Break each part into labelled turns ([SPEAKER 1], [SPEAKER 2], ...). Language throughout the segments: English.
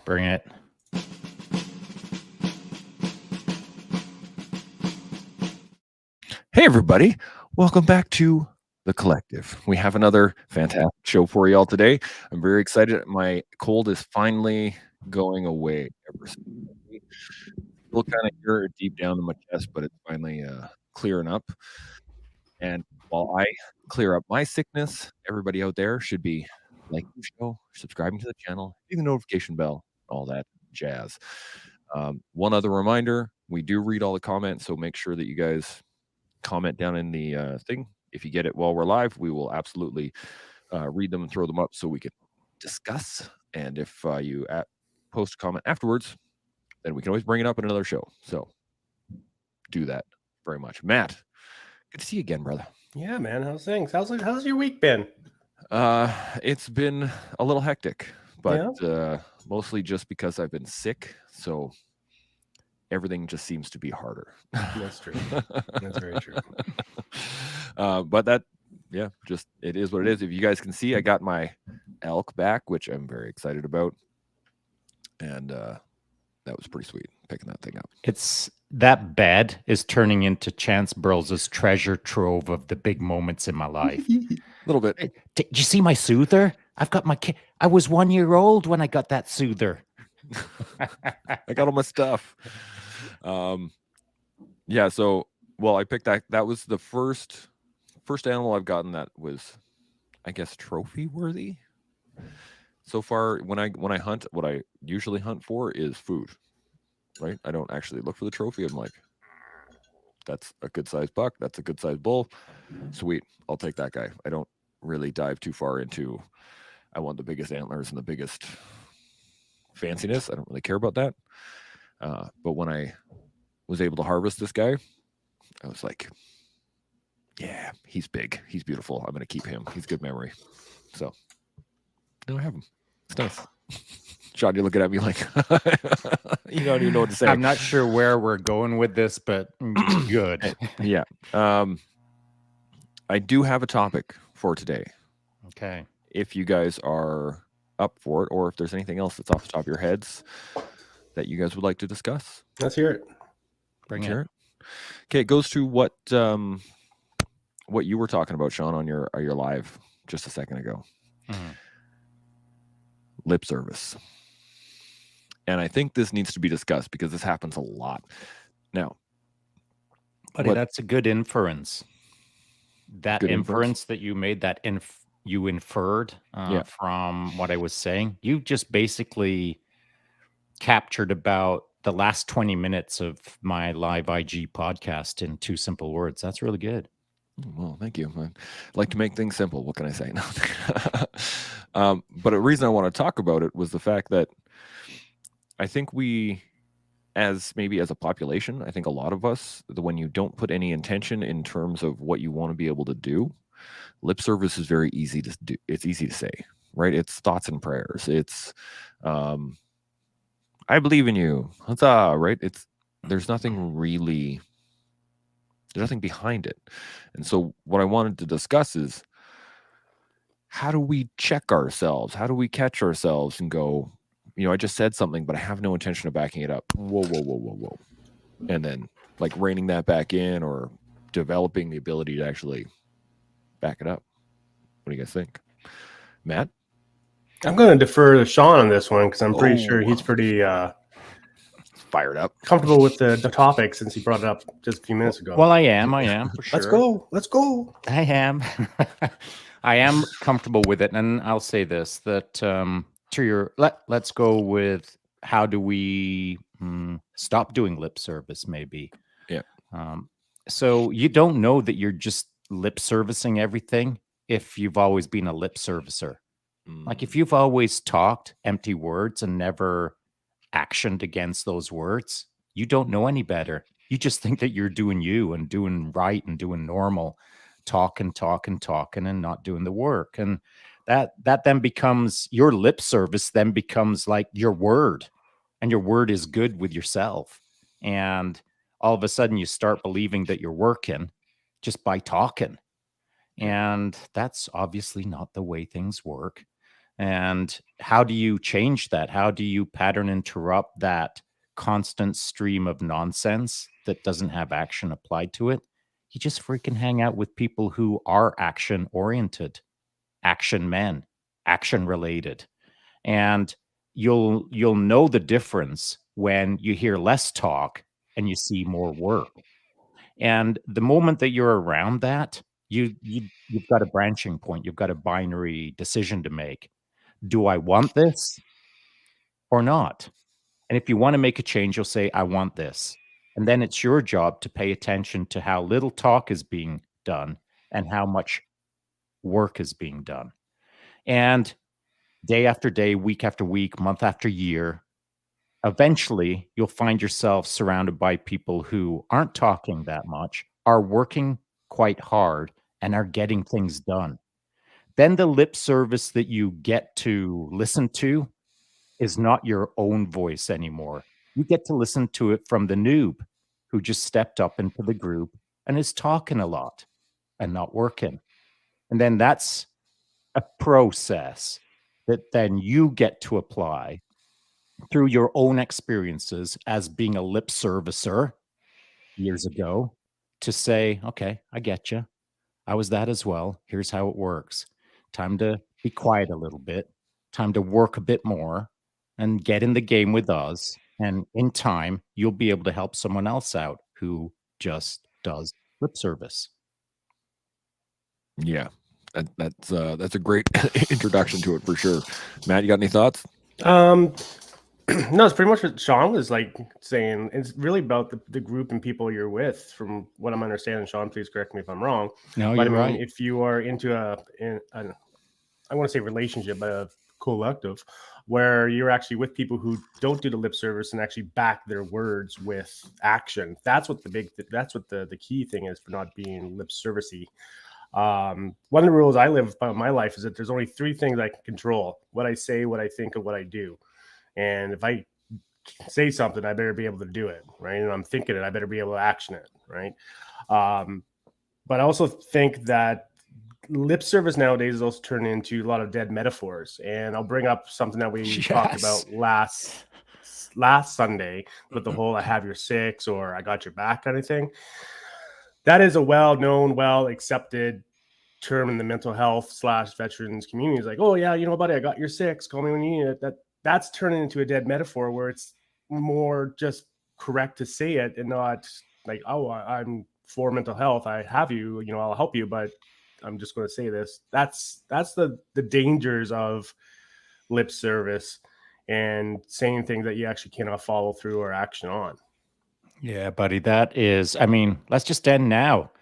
[SPEAKER 1] Bring it.
[SPEAKER 2] Hey, everybody. Welcome back to The Collective. We have another fantastic show for you all today. I'm very excited. My cold is finally going away. Still kind of here deep down in my chest, but it's finally clearing up. And while I clear up my sickness, everybody out there should be liking the show, subscribing to the channel, hitting the notification bell, all that jazz. One other reminder, we do read all the comments, so make sure that you guys comment down in the thing. If you get it while we're live, we will absolutely read them and throw them up so we can discuss. And if you post a comment afterwards, then we can always bring it up in another show. So do that very much. Matt, good to see you again, brother.
[SPEAKER 3] Yeah, man. How's things? How's your week been?
[SPEAKER 2] It's been a little hectic, but mostly just because I've been sick. So everything just seems to be harder.
[SPEAKER 3] That's true. That's very true.
[SPEAKER 2] But that, yeah, just it is what it is. If you guys can see, I got my elk back, which I'm very excited about. And that was pretty sweet, picking that thing up.
[SPEAKER 1] It's that bed is turning into Chance Burles's treasure trove of the big moments in my life.
[SPEAKER 2] A little bit.
[SPEAKER 1] Did you see my soother? I've got my kid. I was 1 year old when I got that soother.
[SPEAKER 2] I got all my stuff. Yeah, so I picked that. That was the first animal I've gotten that was, I guess, trophy worthy. So far, when I hunt, what I usually hunt for is food. Right? I don't actually look for the trophy. I'm like, that's a good sized buck. That's a good sized bull. Sweet, I'll take that guy. I don't really dive too far into, I want the biggest antlers and the biggest fanciness. I don't really care about that. But when I was able to harvest this guy, I was like, yeah, he's big. He's beautiful. I'm going to keep him. He's good memory. So now I have him. It's nice. Shaun, you're looking at me like you don't even know what to say.
[SPEAKER 1] I'm not sure where we're going with this, but good.
[SPEAKER 2] Yeah. I do have a topic for today.
[SPEAKER 1] Okay.
[SPEAKER 2] If you guys are up for it, or if there's anything else that's off the top of your heads that you guys would like to discuss.
[SPEAKER 3] Let's hear it.
[SPEAKER 1] Bring it.
[SPEAKER 2] Okay, it goes to what you were talking about, Shaun, on your live just a second ago.
[SPEAKER 1] Mm-hmm.
[SPEAKER 2] Lip service. And I think this needs to be discussed because this happens a lot. Now,
[SPEAKER 1] buddy, that's a good inference. That inference that you made, that you inferred from what I was saying, you just basically captured about the last 20 minutes of my live IG podcast in 2 simple words. That's really good.
[SPEAKER 2] Well, thank you. I like to make things simple. What can I say? But a reason I want to talk about it was the fact that I think we, as a population, I think a lot of us, when you don't put any intention in terms of what you want to be able to do, lip service is very easy to do. It's easy to say, right? It's thoughts and prayers. It's, I believe in you. Huzzah, right? There's nothing behind it. And so what I wanted to discuss is, how do we check ourselves? How do we catch ourselves and go, I just said something, but I have no intention of backing it up. Whoa. And then like reining that back in or developing the ability to actually back it up. What do you guys think? Matt?
[SPEAKER 3] I'm going to defer to Shaun on this one because I'm pretty sure he's pretty
[SPEAKER 2] fired up,
[SPEAKER 3] comfortable with the topic since he brought it up just a few minutes ago.
[SPEAKER 1] Well, I am for sure.
[SPEAKER 3] Let's go.
[SPEAKER 1] I am. I am comfortable with it. And I'll say this, that let's go with, how do we stop doing lip service maybe?
[SPEAKER 2] Yeah.
[SPEAKER 1] So you don't know that you're just lip servicing everything if you've always been a lip servicer. Like if you've always talked empty words and never actioned against those words, you don't know any better. You just think that you're doing you and doing right and doing normal, talking and not doing the work. And that then becomes your lip service, then becomes like your word, and your word is good with yourself. And all of a sudden you start believing that you're working just by talking. And that's obviously not the way things work. And how do you change that? How do you pattern interrupt that constant stream of nonsense that doesn't have action applied to it? You just freaking hang out with people who are action oriented, action men, action related. And you'll know the difference when you hear less talk and you see more work. And the moment that you're around that, you've got a branching point. You've got a binary decision to make. Do I want this or not? And if you want to make a change, you'll say, I want this. And then it's your job to pay attention to how little talk is being done and how much work is being done. And day after day, week after week, month after year, eventually you'll find yourself surrounded by people who aren't talking that much, are working quite hard, and are getting things done. Then the lip service that you get to listen to is not your own voice anymore. You get to listen to it from the noob who just stepped up into the group and is talking a lot and not working. And then that's a process that then you get to apply through your own experiences as being a lip servicer years ago to say, okay, I get you. I was that as well. Here's how it works. Time to be quiet a little bit. Time to work a bit more and get in the game with us. And in time, you'll be able to help someone else out who just does lip service.
[SPEAKER 2] Yeah, that's a great introduction to it for sure. Matt, you got any thoughts?
[SPEAKER 3] No, it's pretty much what Shaun was like saying. It's really about the group and people you're with, from what I'm understanding. Shaun, please correct me if I'm wrong.
[SPEAKER 1] No,
[SPEAKER 3] But
[SPEAKER 1] you're right.
[SPEAKER 3] if you are into I want to say relationship, but a collective, where you're actually with people who don't do the lip service and actually back their words with action. That's what the key thing is for not being lip servicey. One of the rules I live by in my life is that there's only 3 things I can control: what I say, what I think, and what I do. And if I say something, I better be able to do it, right? And I'm thinking it, I better be able to action it, right? But I also think that lip service nowadays is also turned into a lot of dead metaphors. And I'll bring up something that we talked about last Sunday with the whole "I have your 6" or "I got your back" kind of thing. That is a well-known, well-accepted term in the mental health / veterans community. Is like, oh yeah, you know, buddy, I got your 6. Call me when you need it. That's turning into a dead metaphor where it's more just correct to say it and not like, oh, I'm for mental health. I have you, you know, I'll help you, but I'm just going to say this. That's the dangers of lip service and saying things that you actually cannot follow through or action on.
[SPEAKER 1] Yeah, buddy, that is, I mean, let's just end now.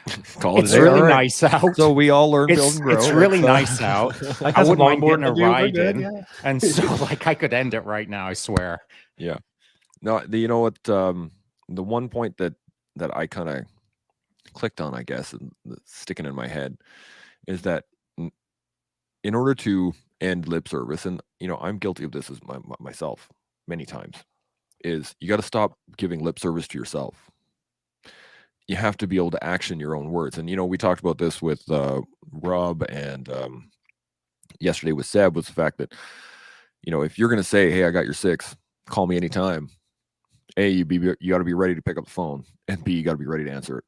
[SPEAKER 2] It's
[SPEAKER 1] really nice out.
[SPEAKER 2] So we all learn, build, and grow.
[SPEAKER 1] It's really nice out. I wouldn't mind getting a ride in. Yeah. And so, like, I could end it right now, I swear.
[SPEAKER 2] Yeah. No, you know what? The one point that I kind of clicked on, I guess, and sticking in my head, is that in order to end lip service, and you know, I'm guilty of this as myself many times, is you got to stop giving lip service to yourself. You have to be able to action your own words. And, you know, we talked about this with Rob and yesterday with Seb, was the fact that, you know, if you're going to say, hey, I got your 6, call me anytime. A, you got to be ready to pick up the phone, and B, you got to be ready to answer it,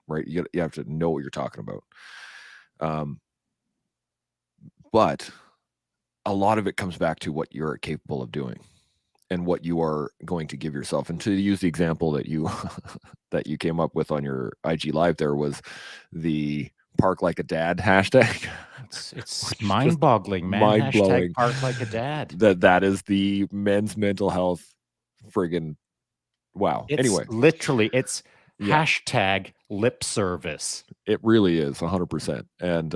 [SPEAKER 2] right? You have to know what you're talking about. But a lot of it comes back to what you're capable of doing and what you are going to give yourself. And to use the example that you that you came up with on your IG live, there was the "Park Like a Dad" hashtag.
[SPEAKER 1] It's mind-boggling, man.
[SPEAKER 2] Mind-blowing.
[SPEAKER 1] Park like a dad.
[SPEAKER 2] That is the men's mental health friggin' wow. Anyway,
[SPEAKER 1] literally, it's hashtag lip service.
[SPEAKER 2] It really is 100%. And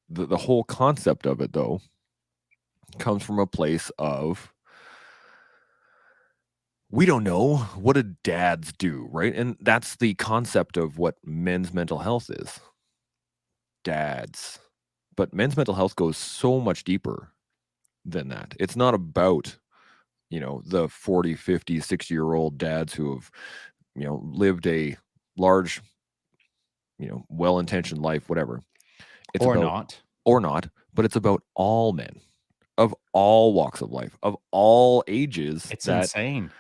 [SPEAKER 2] the whole concept of it, though, comes from a place of, we don't know, what do dads do, right? And that's the concept of what men's mental health is. Dads. But men's mental health goes so much deeper than that. It's not about, you know, the 40, 50, 60-year-old dads who have, you know, lived a large, you know, well-intentioned life, whatever. It's
[SPEAKER 1] or
[SPEAKER 2] not. but it's about all men of all walks of life, of all ages.
[SPEAKER 1] It's
[SPEAKER 2] that
[SPEAKER 1] insane.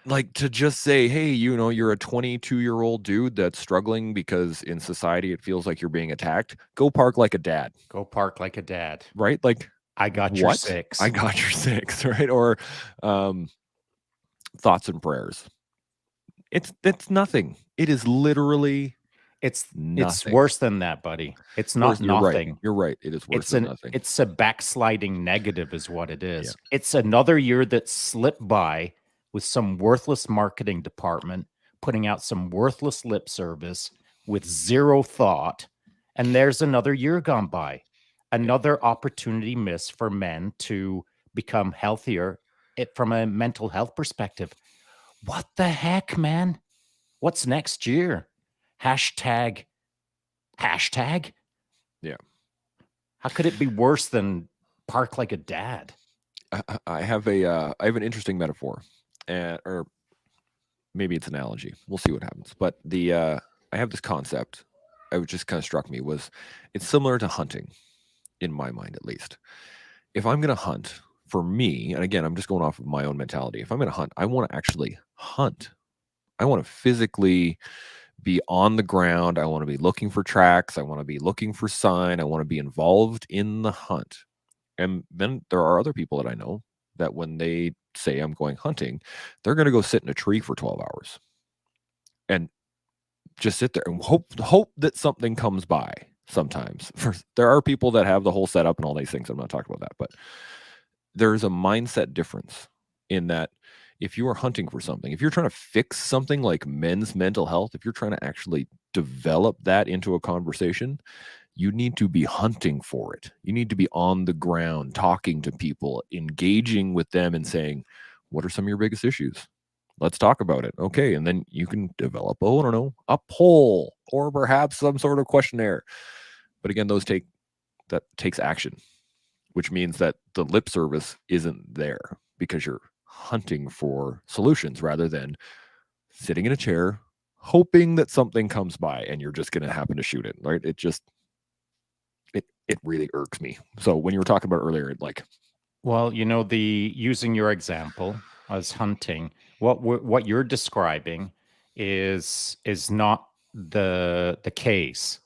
[SPEAKER 2] Like, to just say, hey, you're a 22-year-old dude that's struggling because in society it feels like you're being attacked. Go park like a dad.
[SPEAKER 1] Go park like a dad.
[SPEAKER 2] Right? Like,
[SPEAKER 1] I got your
[SPEAKER 2] what?
[SPEAKER 1] 6.
[SPEAKER 2] I got your 6, right? Or thoughts and prayers. It's nothing. It is literally
[SPEAKER 1] It's
[SPEAKER 2] nothing.
[SPEAKER 1] worse than that, buddy. It's not nothing.
[SPEAKER 2] You're right. It is worse than nothing.
[SPEAKER 1] It's a backsliding negative is what it is. Yeah. It's another year that slipped by with some worthless marketing department putting out some worthless lip service with zero thought. And there's another year gone by. Another opportunity missed for men to become healthier from a mental health perspective. What the heck, man? What's next year? Hashtag.
[SPEAKER 2] Yeah.
[SPEAKER 1] How could it be worse than park like a dad?
[SPEAKER 2] I have an interesting metaphor, or maybe it's an analogy. We'll see what happens. But I have this concept. It just kind of struck me was it's similar to hunting, in my mind at least. If I'm going to hunt, for me, and again, I'm just going off of my own mentality. If I'm going to hunt, I want to actually hunt. I want to physically be on the ground. I want to be looking for tracks. I want to be looking for sign. I want to be involved in the hunt. And then there are other people that I know that when they say I'm going hunting, they're going to go sit in a tree for 12 hours and just sit there and hope that something comes by sometimes. There are people that have the whole setup and all these things. I'm not talking about that, but there's a mindset difference in that. If you are hunting for something, if you're trying to fix something like men's mental health, if you're trying to actually develop that into a conversation, you need to be hunting for it. You need to be on the ground, talking to people, engaging with them and saying, what are some of your biggest issues? Let's talk about it. Okay. And then you can develop, a poll or perhaps some sort of questionnaire. But again, that takes action, which means that the lip service isn't there because you're hunting for solutions rather than sitting in a chair hoping that something comes by and you're just going to happen to shoot it, right? It really irks me. So when you were talking about earlier,
[SPEAKER 1] using your example as hunting, what you're describing is not the case.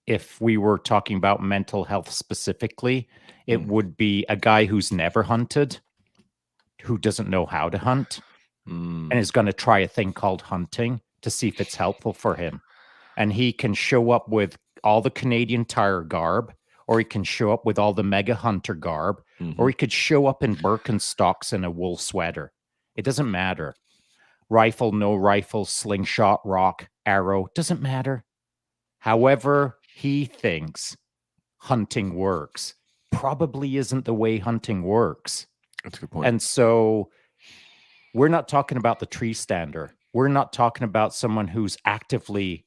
[SPEAKER 1] If we were talking about mental health specifically, it would be a guy who's never hunted, who doesn't know how to hunt, and is going to try a thing called hunting to see if it's helpful for him. And he can show up with all the Canadian Tire garb, or he can show up with all the Mega Hunter garb, or he could show up in Birkenstocks and a wool sweater. It doesn't matter. Rifle, no rifle, slingshot, rock, arrow, doesn't matter. However he thinks hunting works probably isn't the way hunting works.
[SPEAKER 2] That's a good point.
[SPEAKER 1] And so we're not talking about the tree stander. We're not talking about someone who's actively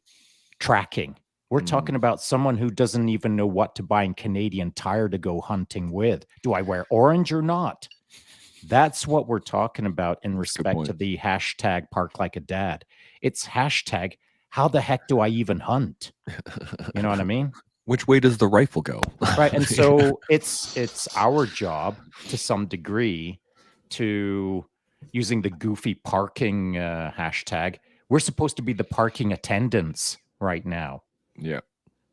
[SPEAKER 1] tracking. We're talking about someone who doesn't even know what to buy in Canadian Tire to go hunting with. Do I wear orange or not? That's what we're talking about in respect to the hashtag park like a dad. It's hashtag, how the heck do I even hunt? You know what I mean?
[SPEAKER 2] Which way does the rifle go?
[SPEAKER 1] Right. And so it's our job to some degree to, using the goofy parking hashtag, we're supposed to be the parking attendants right now.
[SPEAKER 2] Yeah.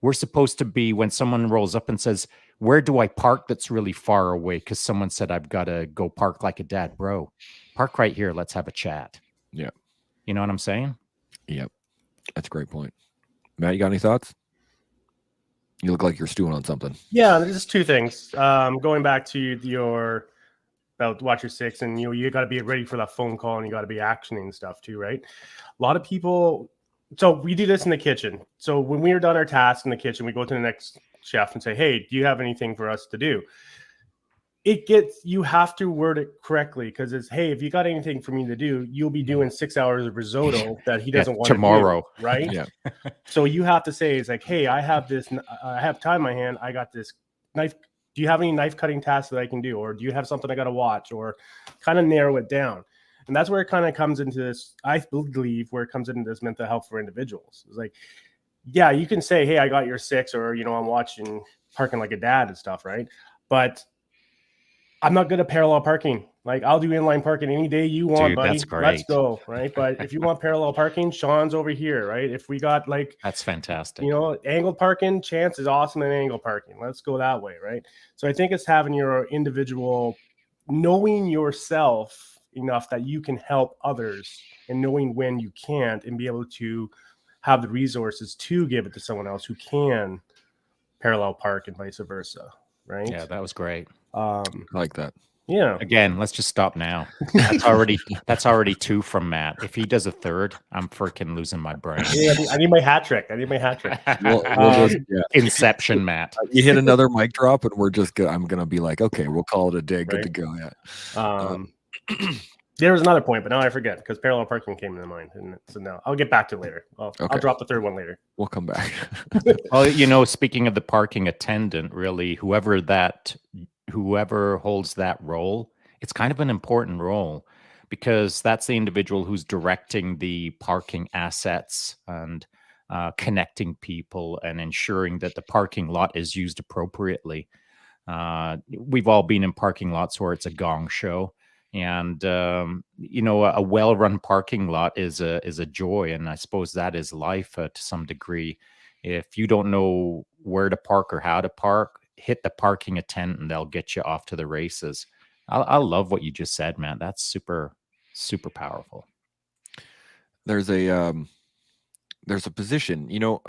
[SPEAKER 1] We're supposed to be, when someone rolls up and says, where do I park that's really far away? Because someone said I've got to go park like a dad. Bro, park right here. Let's have a chat.
[SPEAKER 2] Yeah.
[SPEAKER 1] You know what I'm saying?
[SPEAKER 2] Yep. That's a great point. Matt, you got any thoughts? You look like you're stewing on something.
[SPEAKER 3] Yeah, there's just two things. Going back to your about watch your 6, and you got to be ready for that phone call, and you got to be actioning stuff too, right? A lot of people. So we do this in the kitchen. So when we are done our task in the kitchen, we go to the next chef and say, "Hey, do you have anything for us to do?" You have to word it correctly, because it's, hey, if you got anything for me to do, you'll be doing 6 hours of risotto that he doesn't want
[SPEAKER 1] tomorrow,
[SPEAKER 3] to do, right?
[SPEAKER 2] Yeah.
[SPEAKER 3] So you have to say, it's like, hey, I have time in my hand. I got this knife. Do you have any knife cutting tasks that I can do? Or do you have something I got to watch? Or kind of narrow it down. And that's where it kind of comes into this, I believe, where it comes into this mental health for individuals. It's like, yeah, you can say, hey, I got your 6, or, I'm watching parking like a dad and stuff, right? But I'm not good at parallel parking. Like, I'll do inline parking any day you want,
[SPEAKER 1] Dude,
[SPEAKER 3] buddy.
[SPEAKER 1] that's great.
[SPEAKER 3] Let's go, right? But if you want parallel parking, Shaun's over here, right? If we got like,
[SPEAKER 1] That's fantastic.
[SPEAKER 3] you know, angled parking, Chance is awesome at angle parking. Let's go that way, right? So I think it's having your individual, knowing yourself enough that you can help others and knowing when you can't and be able to have the resources to give it to someone else who can parallel park and vice versa, right?
[SPEAKER 1] Yeah, that was great.
[SPEAKER 2] I like that.
[SPEAKER 3] Yeah.
[SPEAKER 1] Again, let's just stop now. That's already 2 from Matt. If he does a third, I'm freaking losing my brain.
[SPEAKER 3] Yeah, I need my hat trick.
[SPEAKER 2] We'll just,
[SPEAKER 1] Inception, Matt.
[SPEAKER 2] You hit another mic drop, and we're just. I'm gonna be like, okay, we'll call it a day. Good
[SPEAKER 3] Right.
[SPEAKER 2] to go. Yeah.
[SPEAKER 3] There was another point, but now I forget because parallel parking came to mind, and so now I'll get back to it later. I'll drop the third one later.
[SPEAKER 2] We'll come back.
[SPEAKER 1] Well, you know, speaking of the parking attendant, really, whoever holds that role, it's kind of an important role because that's the individual who's directing the parking assets and connecting people and ensuring that the parking lot is used appropriately. We've all been in parking lots where it's a gong show. And you know, a well-run parking lot is a joy, and I suppose that is life to some degree. If you don't know where to park or how to park, hit the parking attendant, and they'll get you off to the races. I love what you just said, man. That's super, super powerful.
[SPEAKER 2] There's a position. You know,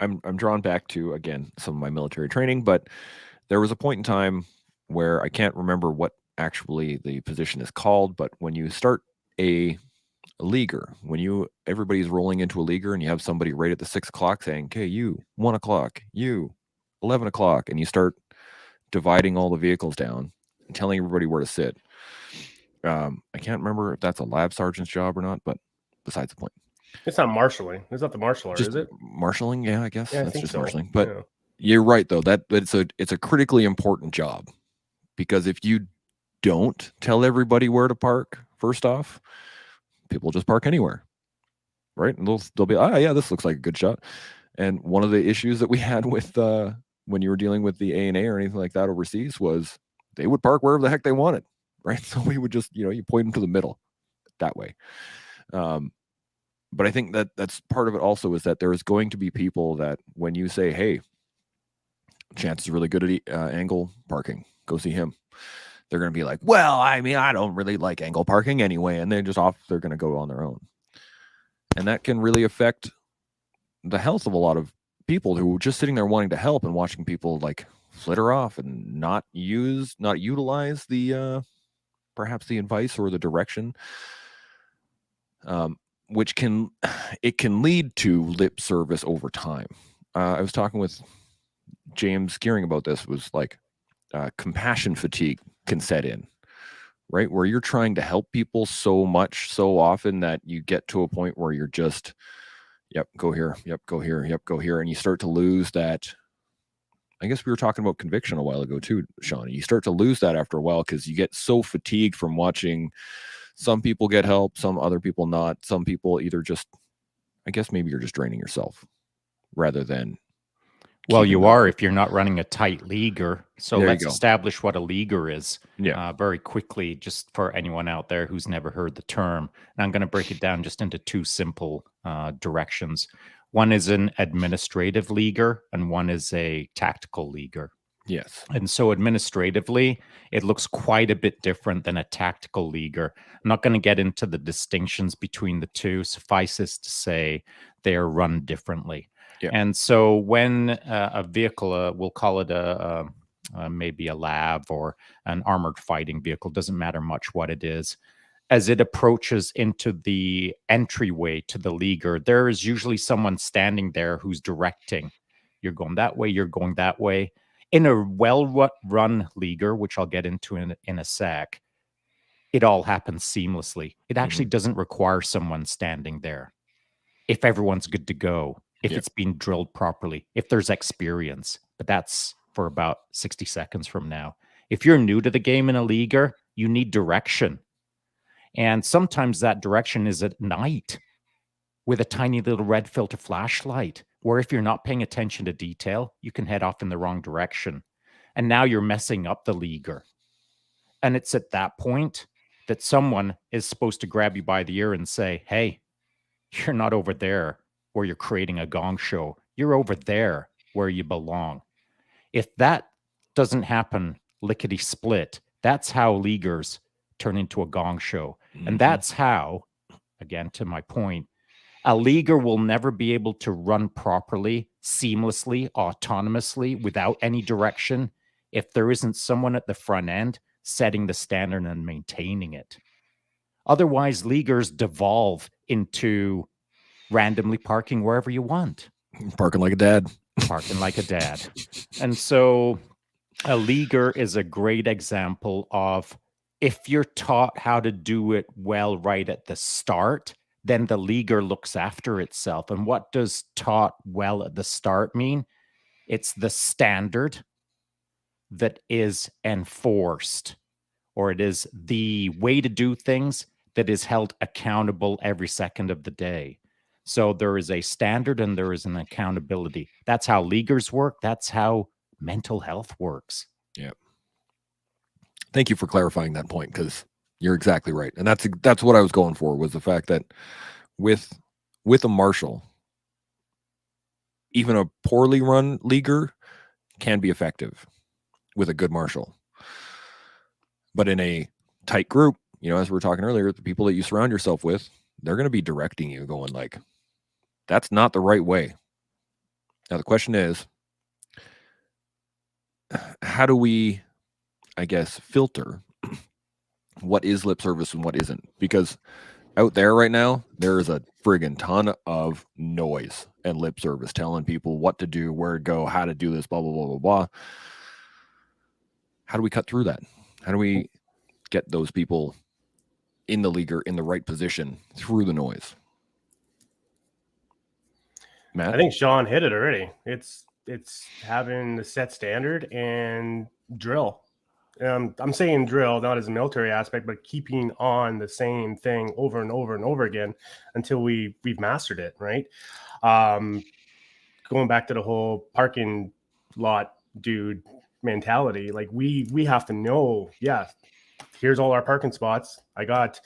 [SPEAKER 2] I'm drawn back to, again, some of my military training, but there was a point in time where I can't remember what actually the position is called, but when you start a leaguer, when everybody's rolling into a leaguer and you have somebody right at the 6 o'clock saying, okay, you 1 o'clock, you 11 o'clock, and you start dividing all the vehicles down and telling everybody where to sit. I can't remember if that's a lab sergeant's job or not, but besides the point.
[SPEAKER 3] It's not marshalling. It's not the marshaller, is it?
[SPEAKER 2] Marshalling, yeah, I guess.
[SPEAKER 3] Yeah,
[SPEAKER 2] That's just
[SPEAKER 3] so.
[SPEAKER 2] marshalling. But you're right, though. That it's a critically important job, because if you don't tell everybody where to park, first off, people just park anywhere, right? And they'll be, yeah, this looks like a good shot. And one of the issues that we had with when you were dealing with the A&A or anything like that overseas was they would park wherever the heck they wanted, right? So we would just, you point them to the middle that way. But I think that's part of it also, is that there is going to be people that when you say, hey, Chance is really good at angle parking, go see him, they're going to be like, well, I mean, I don't really like angle parking anyway. And they're going to go on their own. And that can really affect the health of a lot of people who are just sitting there wanting to help and watching people like flitter off and not utilize the perhaps the advice or the direction, which can lead to lip service over time. I was talking with James Gearing about this. Was like compassion fatigue can set in, right? Where you're trying to help people so much, so often, that you get to a point where you're just, yep, go here, yep, go here, yep, go here. And you start to lose that. I guess we were talking about conviction a while ago too, Shaun. You start to lose that after a while because you get so fatigued from watching some people get help, some other people not. Some people either just, I guess maybe you're just draining yourself rather than.
[SPEAKER 1] Well, you are if you're not running a tight leaguer. So
[SPEAKER 2] There you
[SPEAKER 1] let's
[SPEAKER 2] go.
[SPEAKER 1] establish what a leaguer is
[SPEAKER 2] Yeah.
[SPEAKER 1] very quickly, just for anyone out there who's never heard the term. And I'm going to break it down just into 2 simple directions. One is an administrative leaguer and one is a tactical leaguer.
[SPEAKER 2] Yes.
[SPEAKER 1] And so administratively, it looks quite a bit different than a tactical leaguer. I'm not going to get into the distinctions between the two. Suffice it to say, they are run differently.
[SPEAKER 2] Yeah.
[SPEAKER 1] And so when a vehicle, we'll call it maybe a LAV or an armored fighting vehicle, doesn't matter much what it is, as it approaches into the entryway to the leaguer, there is usually someone standing there who's directing. You're going that way, you're going that way. In a well-run leaguer, which I'll get into in a sec, it all happens seamlessly. It actually doesn't require someone standing there. If everyone's good to go, if it's been drilled properly, if there's experience, but that's for about 60 seconds from now. If you're new to the game in a leaguer, you need direction. And sometimes that direction is at night with a tiny little red filter flashlight where if you're not paying attention to detail, you can head off in the wrong direction. And now you're messing up the leaguer. And it's at that point that someone is supposed to grab you by the ear and say, hey, you're not over there where you're creating a gong show. You're over there where you belong. If that doesn't happen lickety split, that's how leaguers turn into a gong show. And that's how, again, to my point, a leaguer will never be able to run properly, seamlessly, autonomously, without any direction if there isn't someone at the front end setting the standard and maintaining it. Otherwise, leaguers devolve into randomly parking wherever you want.
[SPEAKER 2] Parking like a dad.
[SPEAKER 1] Parking like a dad. And so a leaguer is a great example of, if you're taught how to do it well right at the start, then the leaguer looks after itself. And what does taught well at the start mean? It's the standard that is enforced, or it is the way to do things that is held accountable every second of the day. So there is a standard and there is an accountability. That's how leaguers work. That's how mental health works.
[SPEAKER 2] Yeah. Thank you for clarifying that point, because you're exactly right. And that's what I was going for, was the fact that with a marshal, even a poorly run leaguer can be effective with a good marshal. But in a tight group, as we were talking earlier, the people that you surround yourself with, they're going to be directing you, going like, that's not the right way. Now, the question is, how do we, I guess, filter what is lip service and what isn't? Because out there right now, there is a friggin' ton of noise and lip service telling people what to do, where to go, how to do this, blah, blah, blah, blah, blah. How do we cut through that? How do we get those people in the leaguer in the right position through the noise? Matt?
[SPEAKER 3] I think Shaun hit it already. It's having the set standard and drill. I'm saying drill, not as a military aspect, but keeping on the same thing over and over and over again until we've mastered it, right? Going back to the whole parking lot dude mentality, like we have to know, yeah, here's all our parking spots. I got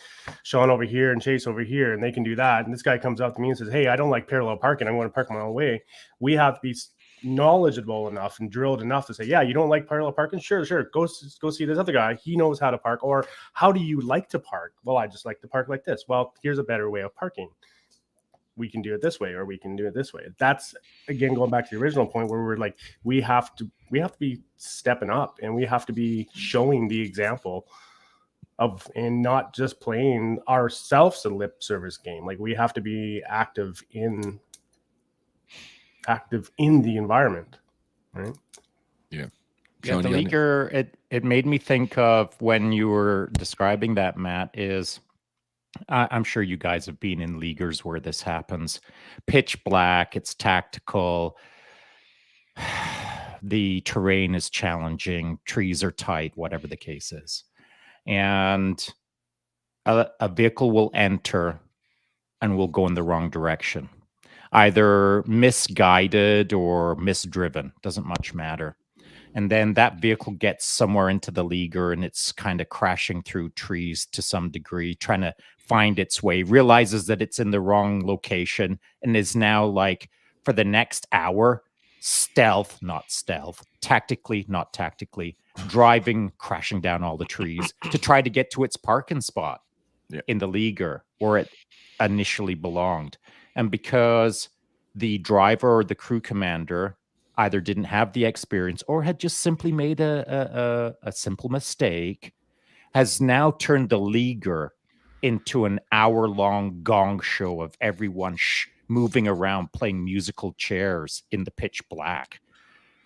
[SPEAKER 3] Shaun over here and Chase over here, and they can do that. And this guy comes up to me and says, hey, I don't like parallel parking. I want to park my own way. We have to be knowledgeable enough and drilled enough to say, yeah, you don't like parallel parking? Sure. Go see this other guy. He knows how to park. Or how do you like to park? Well, I just like to park like this. Well, here's a better way of parking. We can do it this way, or we can do it this way. That's, again, going back to the original point where we're like, we have to be stepping up, and we have to be showing the example of, and not just playing ourselves a lip service game. Like, we have to be active in the environment, right?
[SPEAKER 2] Yeah.
[SPEAKER 1] Yeah, the leaguer, it made me think of, when you were describing that, Matt, is I'm sure you guys have been in leaguers where this happens. Pitch black, it's tactical. The terrain is challenging, trees are tight, whatever the case is. And a vehicle will enter and will go in the wrong direction. Either misguided or misdriven, doesn't much matter. And then that vehicle gets somewhere into the leaguer, and it's kind of crashing through trees to some degree, trying to find its way, realizes that it's in the wrong location, and is now, like, for the next hour, stealth, not stealth, tactically, not tactically, driving, crashing down all the trees to try to get to its parking spot in the leaguer where it initially belonged. And because the driver or the crew commander either didn't have the experience or had just simply made a simple mistake, has now turned the leaguer into an hour-long gong show of everyone moving around, playing musical chairs in the pitch black.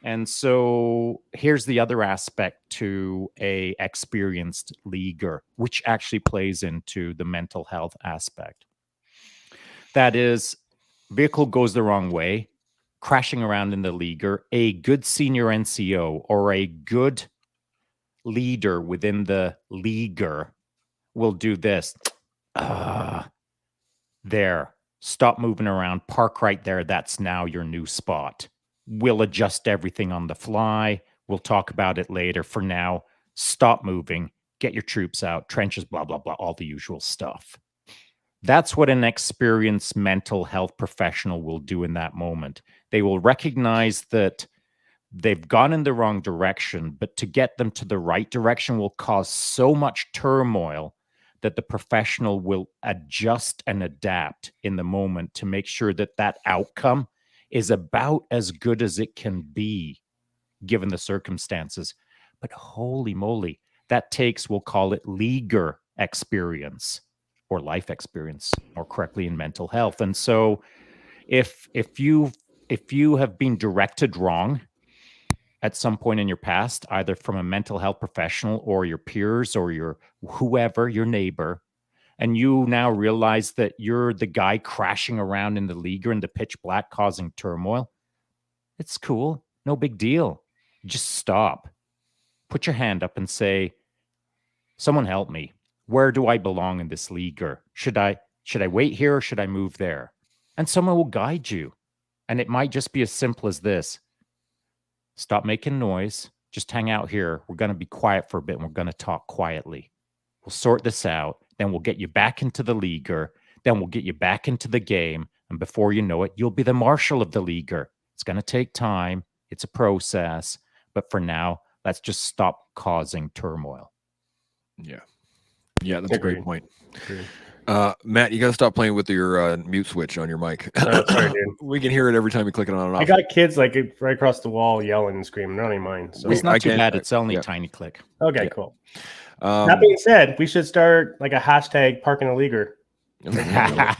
[SPEAKER 1] And so here's the other aspect to a experienced leaguer, which actually plays into the mental health aspect. That is, vehicle goes the wrong way, crashing around in the leaguer. A good senior NCO or a good leader within the leaguer will do this. There. Stop moving around. Park right there. That's now your new spot. We'll adjust everything on the fly. We'll talk about it later. For now, stop moving. Get your troops out. Trenches, blah, blah, blah. All the usual stuff. That's what an experienced mental health professional will do in that moment. They will recognize that they've gone in the wrong direction, but to get them to the right direction will cause so much turmoil that the professional will adjust and adapt in the moment to make sure that that outcome is about as good as it can be given the circumstances. But holy moly, that takes, we'll call it leaguer experience or life experience, more correctly in mental health. And so if you have been directed wrong at some point in your past, either from a mental health professional or your peers or your whoever, your neighbor, and you now realize that you're the guy crashing around in the leaguer in the pitch black causing turmoil, it's cool. No big deal. Just stop. Put your hand up and say, someone help me. Where do I belong in this leaguer? Should I wait here or should I move there? And someone will guide you. And it might just be as simple as this. Stop making noise. Just hang out here. We're going to be quiet for a bit and we're going to talk quietly. We'll sort this out. Then we'll get you back into the leaguer. Then we'll get you back into the game. And before you know it, you'll be the marshal of the leaguer. It's going to take time. It's a process. But for now, let's just stop causing turmoil.
[SPEAKER 2] Yeah. Yeah, that's a great point.
[SPEAKER 3] Agreed.
[SPEAKER 2] Matt, you got to stop playing with your mute switch on your mic.
[SPEAKER 3] Sorry, dude.
[SPEAKER 2] We can hear it every time you click it on and off.
[SPEAKER 3] I got kids like right across the wall yelling and screaming. They're not even mine. So
[SPEAKER 1] It's not too
[SPEAKER 2] can't-
[SPEAKER 1] bad. It's only
[SPEAKER 2] yeah.
[SPEAKER 1] a tiny click.
[SPEAKER 3] okay,
[SPEAKER 2] Yeah.
[SPEAKER 3] cool. That being said, we should start like a hashtag parking a leaguer.
[SPEAKER 1] Yeah,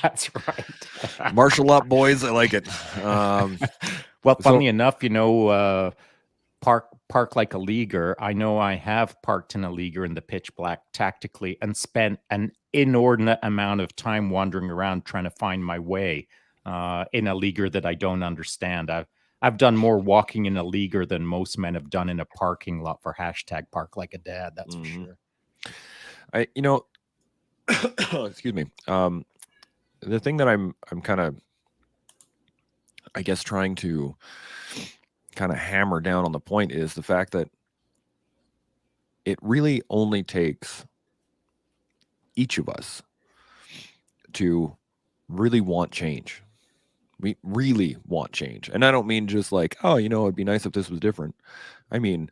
[SPEAKER 1] that's right.
[SPEAKER 2] Marshal up, boys. I like it.
[SPEAKER 1] Well, funnily enough, park like a leaguer. I know I have parked in a leaguer in the pitch black tactically and spent an inordinate amount of time wandering around trying to find my way in a leaguer that I don't understand. I've done more walking in a leaguer than most men have done in a parking lot for hashtag park like a dad. That's for sure.
[SPEAKER 2] Excuse me. The thing that I'm kind of, I guess, trying to kind of hammer down on the point is the fact that it really only takes each of us to really want change. We really want change. And I don't mean just like, oh, it'd be nice if this was different. I mean,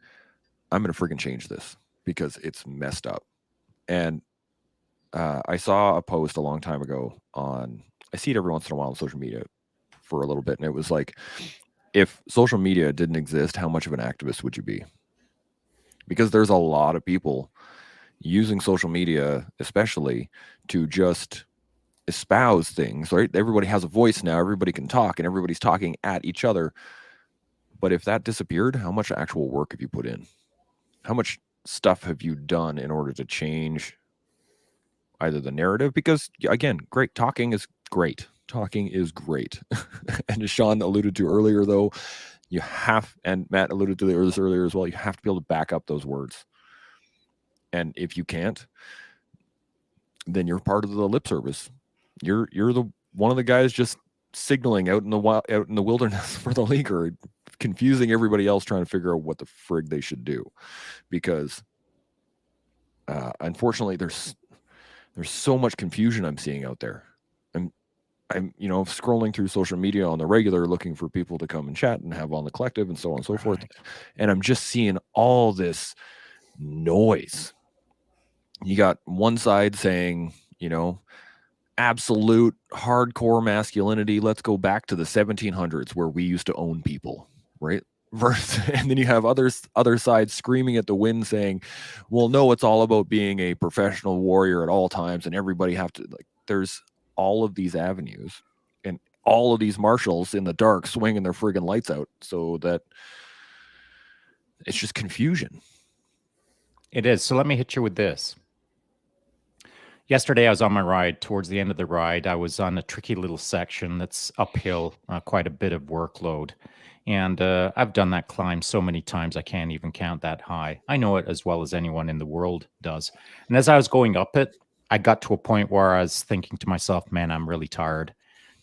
[SPEAKER 2] I'm going to freaking change this because it's messed up. And I saw a post a long time ago I see it every once in a while on social media for a little bit. And it was like, if social media didn't exist, how much of an activist would you be? Because there's a lot of people using social media, especially to just espouse things, right? Everybody has a voice now. Everybody can talk and everybody's talking at each other. But if that disappeared, how much actual work have you put in? How much stuff have you done in order to change either the narrative? Because again, talking is great. Talking is great. And as Shaun alluded to earlier, though, and Matt alluded to this earlier as well, you have to be able to back up those words. And if you can't, then you're part of the lip service. You're the one of the guys just signaling out in the wilderness for the leaguer, confusing everybody else trying to figure out what the frig they should do. Because unfortunately, there's so much confusion I'm seeing out there. I'm scrolling through social media on the regular looking for people to come and chat and have on the collective and so on and so forth. And I'm just seeing all this noise. You got one side saying, absolute hardcore masculinity. Let's go back to the 1700s where we used to own people, right? And then you have other sides screaming at the wind saying, well, no, it's all about being a professional warrior at all times. And everybody there's all of these avenues and all of these marshals in the dark swinging their friggin' lights out, so that it's just confusion.
[SPEAKER 1] It is. So let me hit you with this. Yesterday, I was on my ride. Towards the end of the ride, I was on a tricky little section that's uphill, quite a bit of workload. And I've done that climb so many times, I can't even count that high. I know it as well as anyone in the world does. And as I was going up it, I got to a point where I was thinking to myself, man, I'm really tired.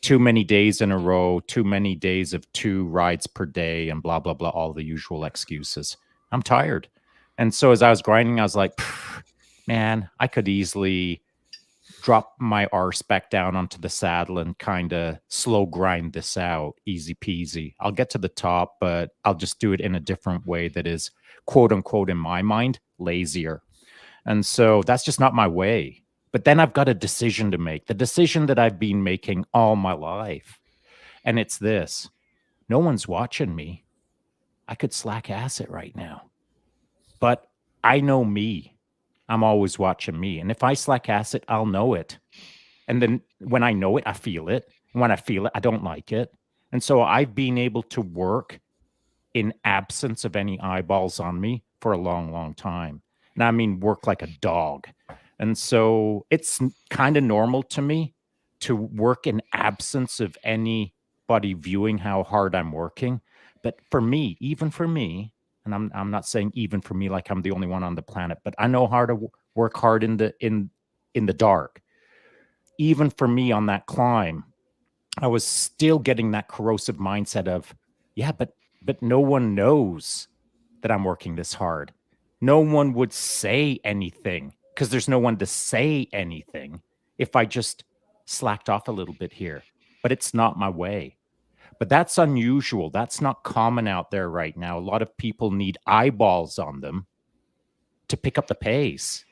[SPEAKER 1] Too many days in a row, too many days of 2 rides per day, and blah, blah, blah, all the usual excuses. I'm tired. And so as I was grinding, I was like, man, I could easily drop my arse back down onto the saddle and kind of slow grind this out, easy peasy. I'll get to the top, but I'll just do it in a different way that is, quote unquote, in my mind, lazier. And so that's just not my way. But then I've got a decision to make, the decision that I've been making all my life. And it's this: no one's watching me. I could slack ass it right now. But I know me. I'm always watching me. And if I slack ass it, I'll know it. And then when I know it, I feel it. And when I feel it, I don't like it. And so I've been able to work in absence of any eyeballs on me for a long, long time. And I mean, work like a dog. And so it's kind of normal to me to work in absence of anybody viewing how hard I'm working. But for me, even for me, and I'm not saying even for me like I'm the only one on the planet, but I know how to work hard in the dark. Even for me on that climb, I was still getting that corrosive mindset of, yeah, but no one knows that I'm working this hard. No one would say anything because there's no one to say anything if I just slacked off a little bit here. But it's not my way. But that's unusual. That's not common out there right now. A lot of people need eyeballs on them to pick up the pace.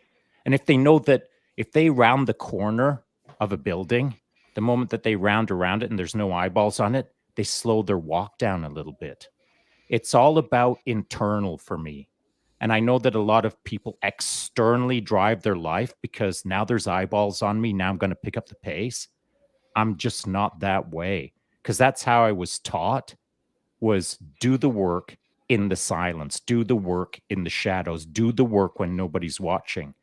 [SPEAKER 1] And if they know that if they round the corner of a building, the moment that they round around it and there's no eyeballs on it, they slow their walk down a little bit. It's all about internal for me. And I know that a lot of people externally drive their life because now there's eyeballs on me. Now I'm going to pick up the pace. I'm just not that way. Because that's how I was taught, was do the work in the silence, do the work in the shadows, do the work when nobody's watching.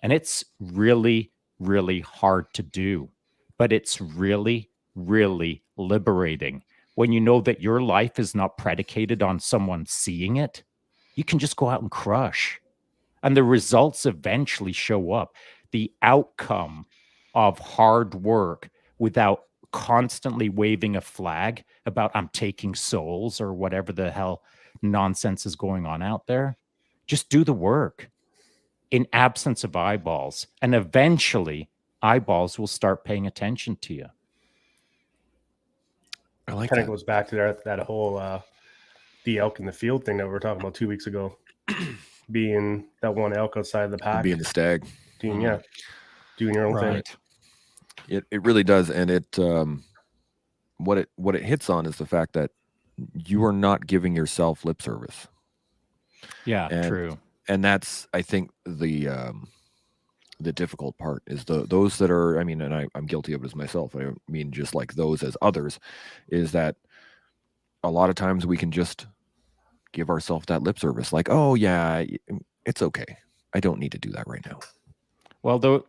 [SPEAKER 1] And it's really, really hard to do, but it's really, really liberating. When you know that your life is not predicated on someone seeing it, you can just go out and crush. And the results eventually show up. The outcome of hard work without constantly waving a flag about I'm taking souls or whatever the hell nonsense is going on out there. Just do the work in absence of eyeballs. And eventually eyeballs will start paying attention to you.
[SPEAKER 2] I like
[SPEAKER 3] Kind
[SPEAKER 2] that.
[SPEAKER 3] of goes back to that whole the elk in the field thing that we were talking about 2 weeks ago. Being that one elk outside of the pack.
[SPEAKER 2] Being the stag.
[SPEAKER 3] Doing your own thing.
[SPEAKER 2] It really does. And it what it hits on is the fact that you are not giving yourself lip service.
[SPEAKER 1] Yeah, true.
[SPEAKER 2] And that's, I think, the difficult part is those that are, I mean, and I'm guilty of it as myself. I don't mean just like those as others, is that a lot of times we can just give ourselves that lip service. Like, oh yeah, it's okay. I don't need to do that right now.
[SPEAKER 1] Well,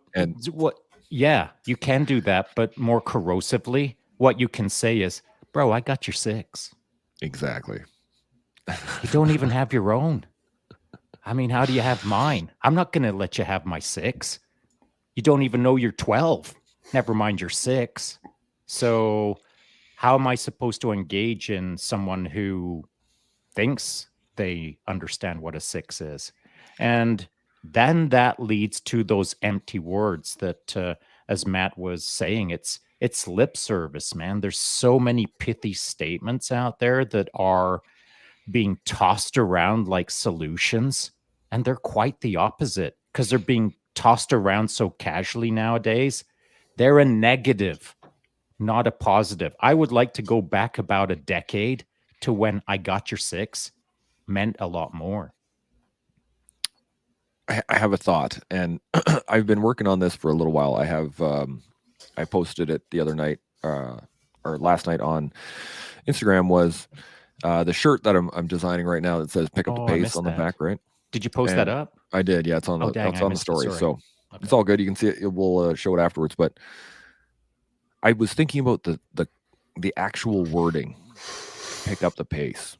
[SPEAKER 1] yeah, you can do that, but more corrosively, what you can say is, bro, I got your 6.
[SPEAKER 2] Exactly.
[SPEAKER 1] You don't even have your own. I mean, how do you have mine? I'm not going to let you have my 6. You don't even know you're 12. Never mind your 6. So how am I supposed to engage in someone who thinks they understand what a 6 is? And then that leads to those empty words that, as Matt was saying, it's lip service, man. There's so many pithy statements out there that are being tossed around like solutions, and they're quite the opposite because they're being tossed around so casually nowadays. They're a negative, not a positive. I would like to go back about a decade to when I got your 6 meant a lot more.
[SPEAKER 2] I have a thought, and I've been working on this for a little while. I have I posted it the other night or last night on Instagram, was the shirt that I'm designing right now that says "Pick up the pace" on the back, right?
[SPEAKER 1] Did you post that up?
[SPEAKER 2] I did. Yeah, it's on it's on the story. So it's all good. You can see it. We'll show it afterwards. But I was thinking about the actual wording, "Pick up the pace."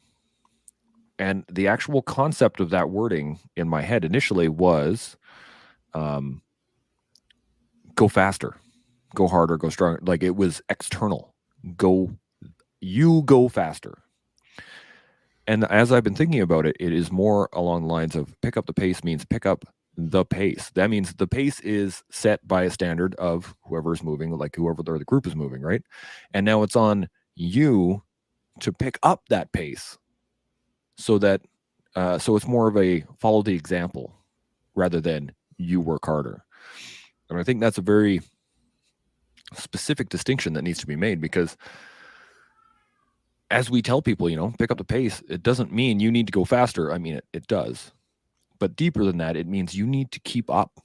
[SPEAKER 2] And the actual concept of that wording in my head initially was go faster, go harder, go stronger. Like it was external. You go faster. And as I've been thinking about it, it is more along the lines of pick up the pace means pick up the pace. That means the pace is set by a standard of whoever is moving, like whoever the group is moving, right? And now it's on you to pick up that pace so that so it's more of a follow the example rather than you work harder. And I think that's a very specific distinction that needs to be made, because as we tell people, pick up the pace, it doesn't mean you need to go faster. I mean, it does. But deeper than that, it means you need to keep up.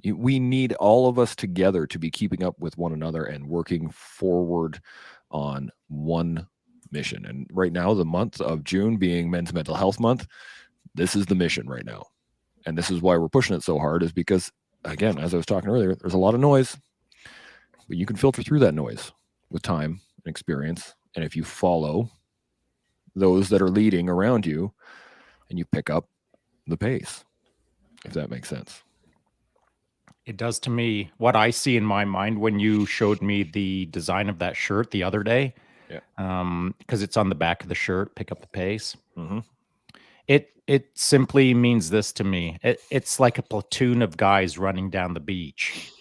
[SPEAKER 2] We need all of us together to be keeping up with one another and working forward on one mission. And right now, the month of June being Men's Mental Health Month, this is the mission right now. And this is why we're pushing it so hard, is because, again, as I was talking earlier, there's a lot of noise, but you can filter through that noise with time and experience. And if you follow those that are leading around you and you pick up the pace, if that makes sense.
[SPEAKER 1] It does to me. What I see in my mind when you showed me the design of that shirt the other day, because it's on the back of the shirt, pick up the pace.
[SPEAKER 2] Mm-hmm.
[SPEAKER 1] It simply means this to me. It's like a platoon of guys running down the beach.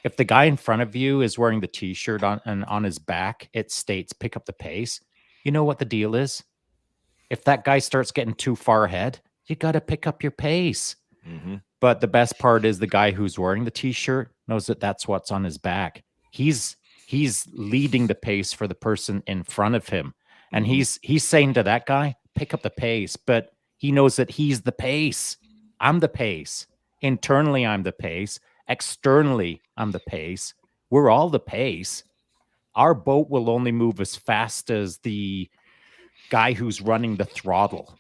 [SPEAKER 1] If the guy in front of you is wearing the t-shirt and on his back, it states pick up the pace. You know what the deal is? If that guy starts getting too far ahead, you got to pick up your pace.
[SPEAKER 2] Mm-hmm.
[SPEAKER 1] But the best part is the guy who's wearing the t-shirt knows that that's what's on his back. He's leading the pace for the person in front of him. And he's saying to that guy, pick up the pace. But he knows that he's the pace. I'm the pace. Internally, I'm the pace. Externally, I'm the pace. We're all the pace. Our boat will only move as fast as the guy who's running the throttle.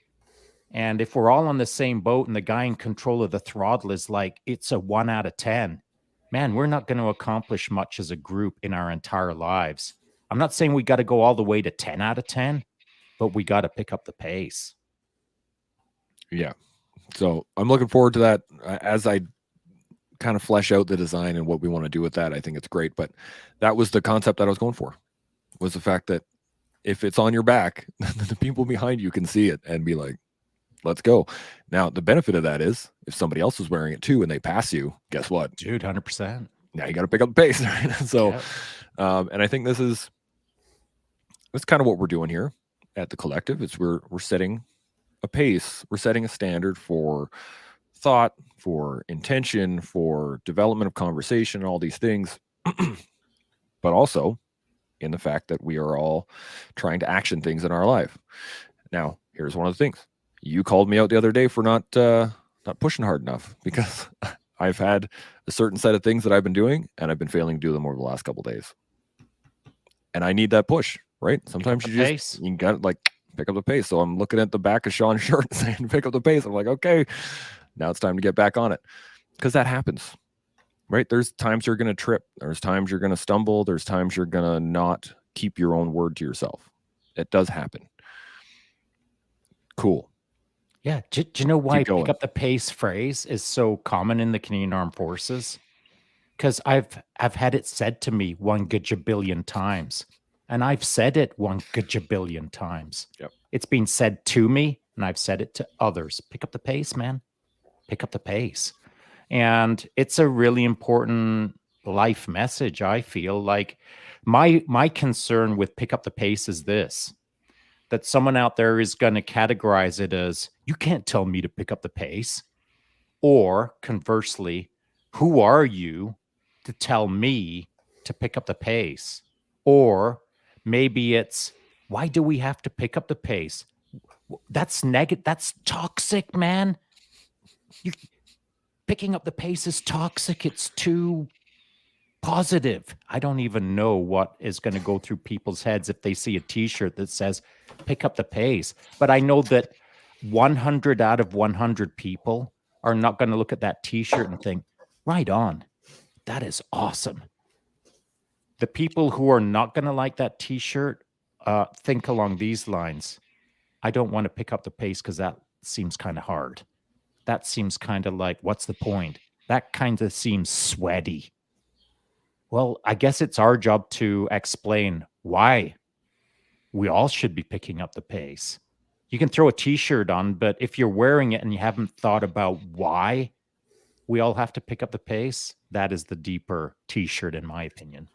[SPEAKER 1] And if we're all on the same boat and the guy in control of the throttle is like, it's a 1 out of 10, man, we're not going to accomplish much as a group in our entire lives. I'm not saying we got to go all the way to 10 out of 10, but we got to pick up the pace.
[SPEAKER 2] Yeah. So I'm looking forward to that as I kind of flesh out the design and what we want to do with that. I think it's great. But that was the concept that I was going for, was the fact that if it's on your back, the people behind you can see it and be like, let's go. Now, the benefit of that is if somebody else is wearing it too and they pass you, guess what?
[SPEAKER 1] Dude, 100%.
[SPEAKER 2] Now you got to pick up the pace. Right? So, and I think that's kind of what we're doing here at the collective. It's we're setting a pace. We're setting a standard for thought, for intention, for development of conversation, all these things, but also in the fact that we are all trying to action things in our life. Now, here's one of the things. You called me out the other day for not pushing hard enough, because I've had a certain set of things that I've been doing and I've been failing to do them over the last couple of days. And I need that push, right? Sometimes you got to like pick up the pace. So I'm looking at the back of Shaun's shirt saying pick up the pace. I'm like, okay, now it's time to get back on it, because that happens, right? There's times you're going to trip. There's times you're going to stumble. There's times you're going to not keep your own word to yourself. It does happen. Cool.
[SPEAKER 1] Yeah. Do you know why pick up the pace phrase is so common in the Canadian Armed Forces? Because I've had it said to me 1 gajabillion times, and I've said it 1 gajabillion times.
[SPEAKER 2] Yep.
[SPEAKER 1] It's been said to me, and I've said it to others. Pick up the pace, man. Pick up the pace. And it's a really important life message, I feel. Like my concern with pick up the pace is this, that someone out there is going to categorize it as, you can't tell me to pick up the pace. Or conversely, who are you to tell me to pick up the pace? Or maybe it's, why do we have to pick up the pace? That's negative. That's toxic, man. Picking up the pace is toxic. It's too positive. I don't even know what is going to go through people's heads if they see a t-shirt that says pick up the pace. But I know that 100 out of 100 people are not going to look at that t-shirt and think, right on, that is awesome. The people who are not going to like that t-shirt think along these lines. I don't want to pick up the pace because that seems kind of hard. That seems kind of like, what's the point? That kind of seems sweaty. Well, I guess it's our job to explain why we all should be picking up the pace. You can throw a t-shirt on, but if you're wearing it and you haven't thought about why we all have to pick up the pace, that is the deeper t-shirt, in my opinion.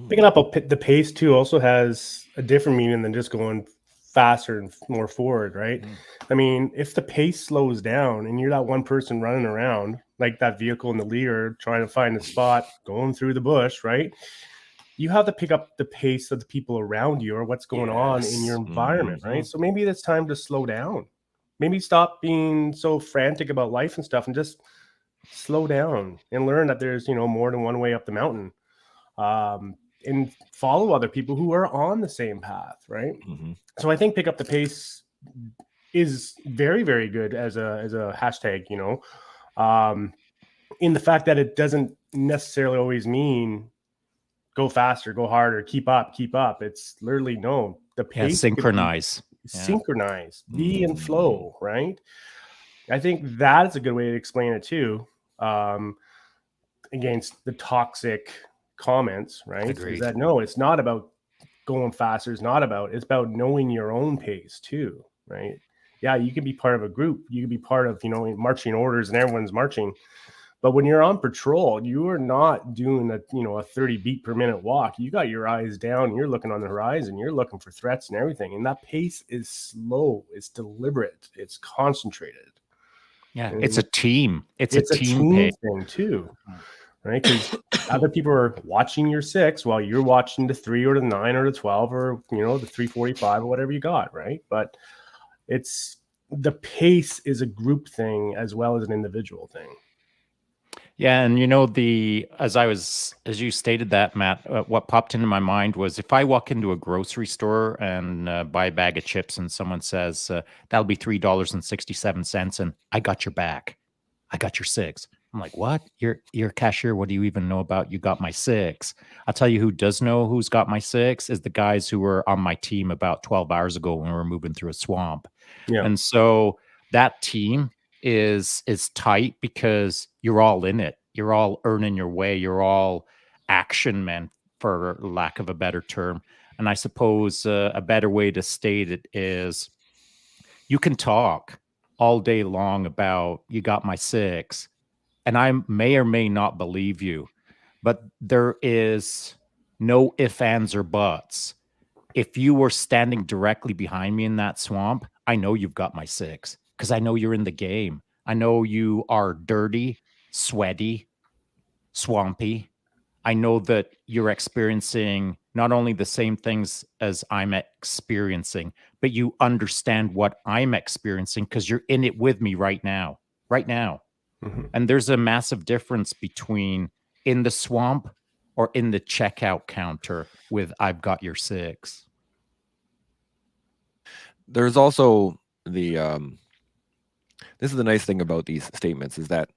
[SPEAKER 3] Picking up the pace too also has a different meaning than just going faster and more forward, right? I mean, if the pace slows down and you're that one person running around like that vehicle in the leader trying to find a spot going through the bush, right? You have to pick up the pace of the people around you or what's going on in your environment, right? So maybe it's time to slow down. Maybe stop being so frantic about life and stuff and just slow down and learn that there's, more than one way up the mountain. And follow other people who are on the same path, right? So I think pick up the pace is very, very good as a hashtag, in the fact that it doesn't necessarily always mean go faster, go harder, keep up. It's literally the pace
[SPEAKER 1] synchronize,
[SPEAKER 3] be in flow, right? I think that is a good way to explain it too, against the toxic comments, right?
[SPEAKER 1] Agreed.
[SPEAKER 3] Is that it's not about going faster. It's about knowing your own pace too, right? Yeah, you can be part of a group. You can be part of, marching orders and everyone's marching. But when you're on patrol, you are not doing a 30 beat per minute walk. You got your eyes down. You're looking on the horizon. You're looking for threats and everything. And that pace is slow. It's deliberate. It's concentrated.
[SPEAKER 1] Yeah, it's a team. It's a team
[SPEAKER 3] thing too. Right? Because other people are watching your 6 while you're watching the 3 or the 9 or the 12 or, the 345 or whatever you got, right? But it's the pace is a group thing as well as an individual thing.
[SPEAKER 1] Yeah, and as you stated that, Matt, what popped into my mind was if I walk into a grocery store and buy a bag of chips and someone says, that'll be $3.67 and I got your back. I got your 6. I'm like, what? You're a cashier. What do you even know about? You got my 6. I'll tell you who does know who's got my 6 is the guys who were on my team about 12 hours ago when we were moving through a swamp. Yeah. And so that team is tight because you're all in it. You're all earning your way. You're all action men, for lack of a better term. And I suppose a better way to state it is you can talk all day long about you got my 6. And I may or may not believe you, but there is no ifs, ands, or buts. If you were standing directly behind me in that swamp, I know you've got my 6 because I know you're in the game. I know you are dirty, sweaty, swampy. I know that you're experiencing not only the same things as I'm experiencing, but you understand what I'm experiencing because you're in it with me right now. And there's a massive difference between in the swamp or in the checkout counter with I've got your 6.
[SPEAKER 2] There's also this is the nice thing about these statements is that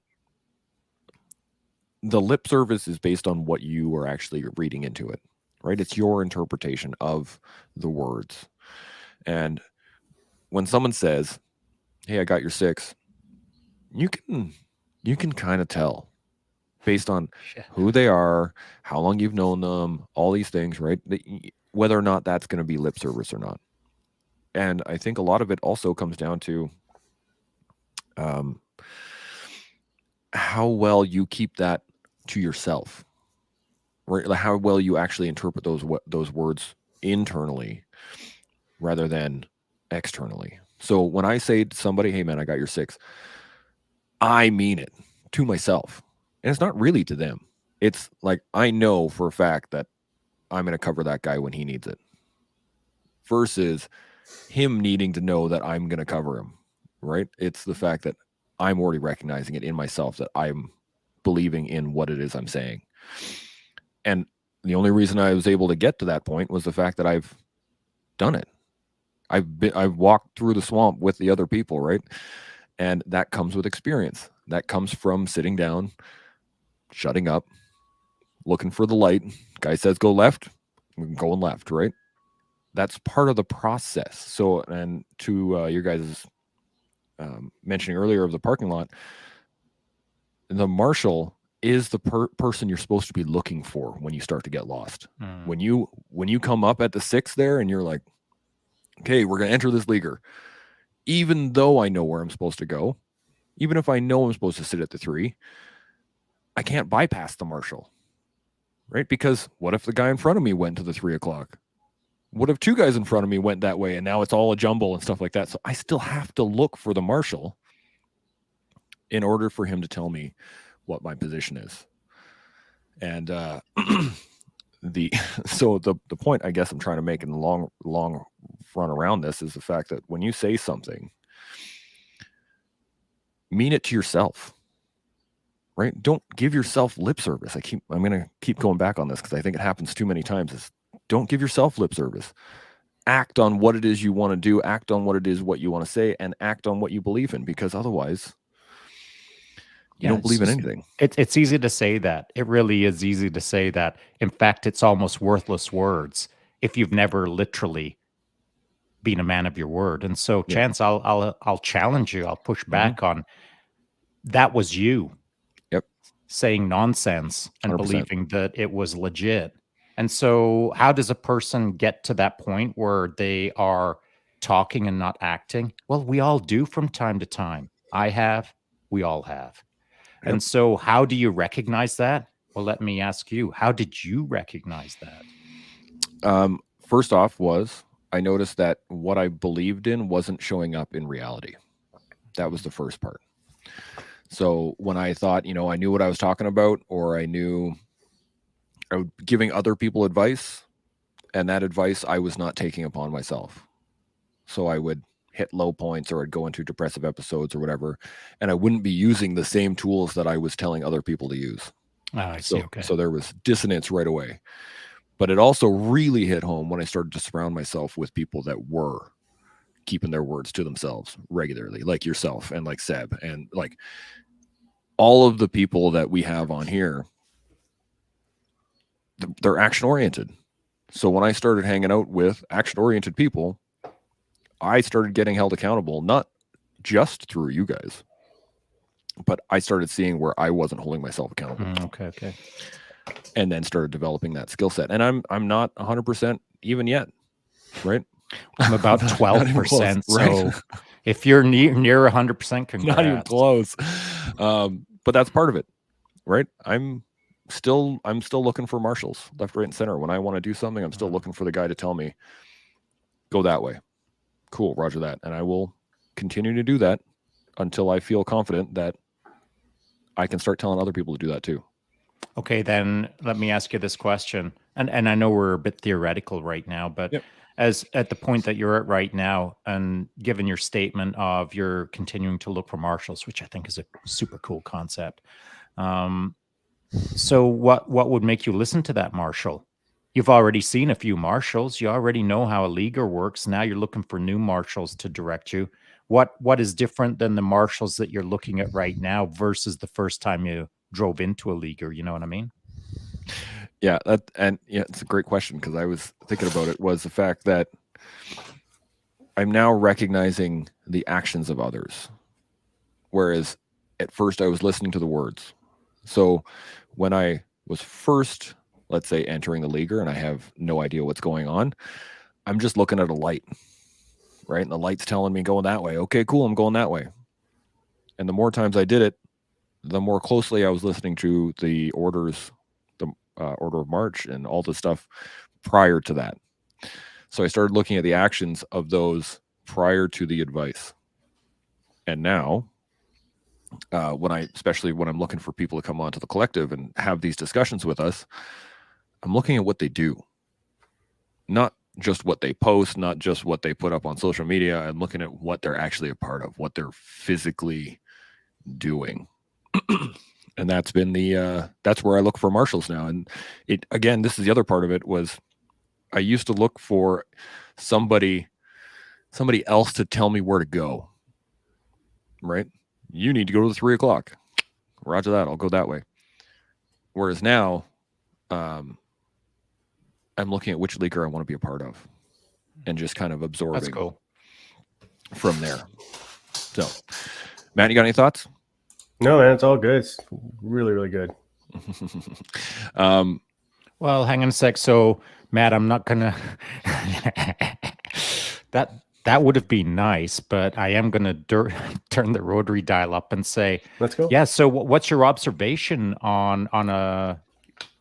[SPEAKER 2] the lip service is based on what you are actually reading into it, right? It's your interpretation of the words. And when someone says, hey, I got your 6, you can kind of tell based on who they are, how long you've known them, all these things, right? Whether or not that's going to be lip service or not. And I think a lot of it also comes down to how well you keep that to yourself, right? Like how well you actually interpret those words internally rather than externally. So when I say to somebody, hey man, I got your 6, I mean it to myself. And it's not really to them. It's like, I know for a fact that I'm going to cover that guy when he needs it versus him needing to know that I'm going to cover him, right? It's the fact that I'm already recognizing it in myself that I'm believing in what it is I'm saying. And the only reason I was able to get to that point was the fact that I've done it. I've walked through the swamp with the other people, right? And that comes with experience. That comes from sitting down, shutting up, looking for the light. Guy says go left, I'm going left, right? That's part of the process. So, and to your guys' mentioning earlier of the parking lot, the marshal is the person you're supposed to be looking for when you start to get lost.
[SPEAKER 1] Mm.
[SPEAKER 2] When you come up at the 6 there and you're like, okay, we're going to enter this leaguer. Even though I know where I'm supposed to go, even if I know I'm supposed to sit at the 3, I can't bypass the marshal, right? Because what if the guy in front of me went to the 3 o'clock? What if 2 guys in front of me went that way and now it's all a jumble and stuff like that? So I still have to look for the marshal in order for him to tell me what my position is. And the point I guess I'm trying to make in the long run around this is the fact that when you say something, mean it to yourself, right? Don't give yourself lip service. I'm going to keep going back on this because I think it happens too many times. Is don't give yourself lip service. Act on what it is you want to do. Act on what it is what you want to say, and act on what you believe in, because otherwise you don't believe in anything.
[SPEAKER 1] It's easy to say that. It really is easy to say that. In fact, it's almost worthless words if you've never literally been a man of your word. And so, Chance, I'll challenge you. I'll push back on that. Was you saying nonsense and
[SPEAKER 2] 100%.
[SPEAKER 1] believing that it was legit. And so how does a person get to that point where they are talking and not acting? Well, we all do from time to time. We all have.
[SPEAKER 2] Yep.
[SPEAKER 1] And so how do you recognize that? Well, let me ask you, how did you recognize that?
[SPEAKER 2] First off I noticed that what I believed in wasn't showing up in reality. That was the first part. So when I thought, I knew what I was talking about, or I was giving other people advice, and that advice I was not taking upon myself. So I would hit low points, or I'd go into depressive episodes or whatever, and I wouldn't be using the same tools that I was telling other people to use.
[SPEAKER 1] Oh, I see. Okay.
[SPEAKER 2] So there was dissonance right away. But it also really hit home when I started to surround myself with people that were keeping their words to themselves regularly, like yourself and like Seb and like all of the people that we have on here. They're action oriented. So when I started hanging out with action oriented people, I started getting held accountable, not just through you guys, but I started seeing where I wasn't holding myself accountable.
[SPEAKER 1] Okay.
[SPEAKER 2] And then started developing that skill set. And I'm not 100% even yet, right?
[SPEAKER 1] I'm about 12%.
[SPEAKER 2] Right?
[SPEAKER 1] So if you're near 100%, congrats.
[SPEAKER 2] Not even close. But that's part of it, right? I'm still looking for marshals left, right, and center. When I want to do something, I'm still looking for the guy to tell me, go that way. Cool, roger that. And I will continue to do that until I feel confident that I can start telling other people to do that too.
[SPEAKER 1] Okay, then let me ask you this question. And I know we're a bit theoretical right now, but as at the point that you're at right now, and given your statement of you're continuing to look for marshals, which I think is a super cool concept. So what would make you listen to that marshal? You've already seen a few marshals. You already know how a leaguer works. Now you're looking for new marshals to direct you. What is different than the marshals that you're looking at right now versus the first time you drove into a leaguer? You know what I mean?
[SPEAKER 2] Yeah, it's a great question, because I was thinking about it, was the fact that I'm now recognizing the actions of others, whereas at first I was listening to the words. So when I was first, let's say, entering the leaguer and I have no idea what's going on, I'm just looking at a light, right? And the light's telling me going that way. Okay, cool, I'm going that way. And the more times I did it, the more closely I was listening to the orders, the order of march and all the stuff prior to that. So I started looking at the actions of those prior to the advice. And now, especially when I'm looking for people to come onto the collective and have these discussions with us, I'm looking at what they do, not just what they post, not just what they put up on social media. I'm looking at what they're actually a part of, what they're physically doing. And that's been that's where I look for marshals now. And again, this is the other part of it, was I used to look for somebody else to tell me where to go, right? You need to go to the 3 o'clock. Roger that. I'll go that way. Whereas now, I'm looking at which leaguer I want to be a part of and just kind of absorbing from there. So, Matt, you got any thoughts?
[SPEAKER 3] No, man, it's all good. It's really, really good.
[SPEAKER 1] Well, hang on a sec. So, Matt, I'm not gonna. that would have been nice, but I am gonna turn the rotary dial up and say,
[SPEAKER 3] Let's go.
[SPEAKER 1] yeah. So, what's your observation on a?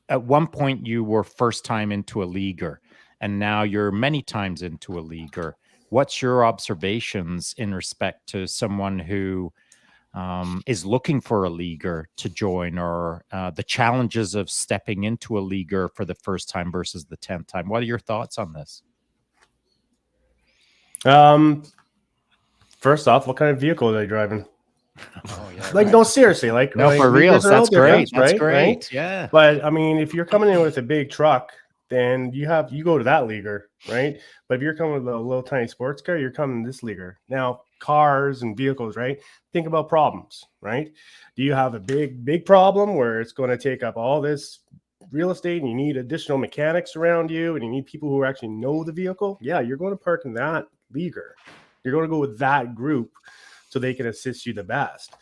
[SPEAKER 1] At one point, you were first time into a leaguer, and now you're many times into a leaguer. What's your observations in respect to someone who is looking for a leaguer to join, or the challenges of stepping into a leaguer for the first time versus the 10th time? What are your thoughts on this?
[SPEAKER 3] First off, what kind of vehicle are they driving?
[SPEAKER 1] Oh, yeah,
[SPEAKER 3] Like, no, seriously, like,
[SPEAKER 1] no,
[SPEAKER 3] like,
[SPEAKER 1] for real.
[SPEAKER 3] leaguers are all
[SPEAKER 1] That's great.
[SPEAKER 3] different,
[SPEAKER 1] That's
[SPEAKER 3] right?
[SPEAKER 1] great.
[SPEAKER 3] Right?
[SPEAKER 1] Yeah.
[SPEAKER 3] But I mean, if you're coming in with a big truck, then you go to that leaguer, right? But if you're coming with a little tiny sports car, you're coming to this leaguer. Now, cars and vehicles, right? Think about problems, right? Do you have a big problem where it's going to take up all this real estate and you need additional mechanics around you and you need people who actually know the vehicle? Yeah, you're going to park in that leaguer. You're going to go with that group so they can assist you the best.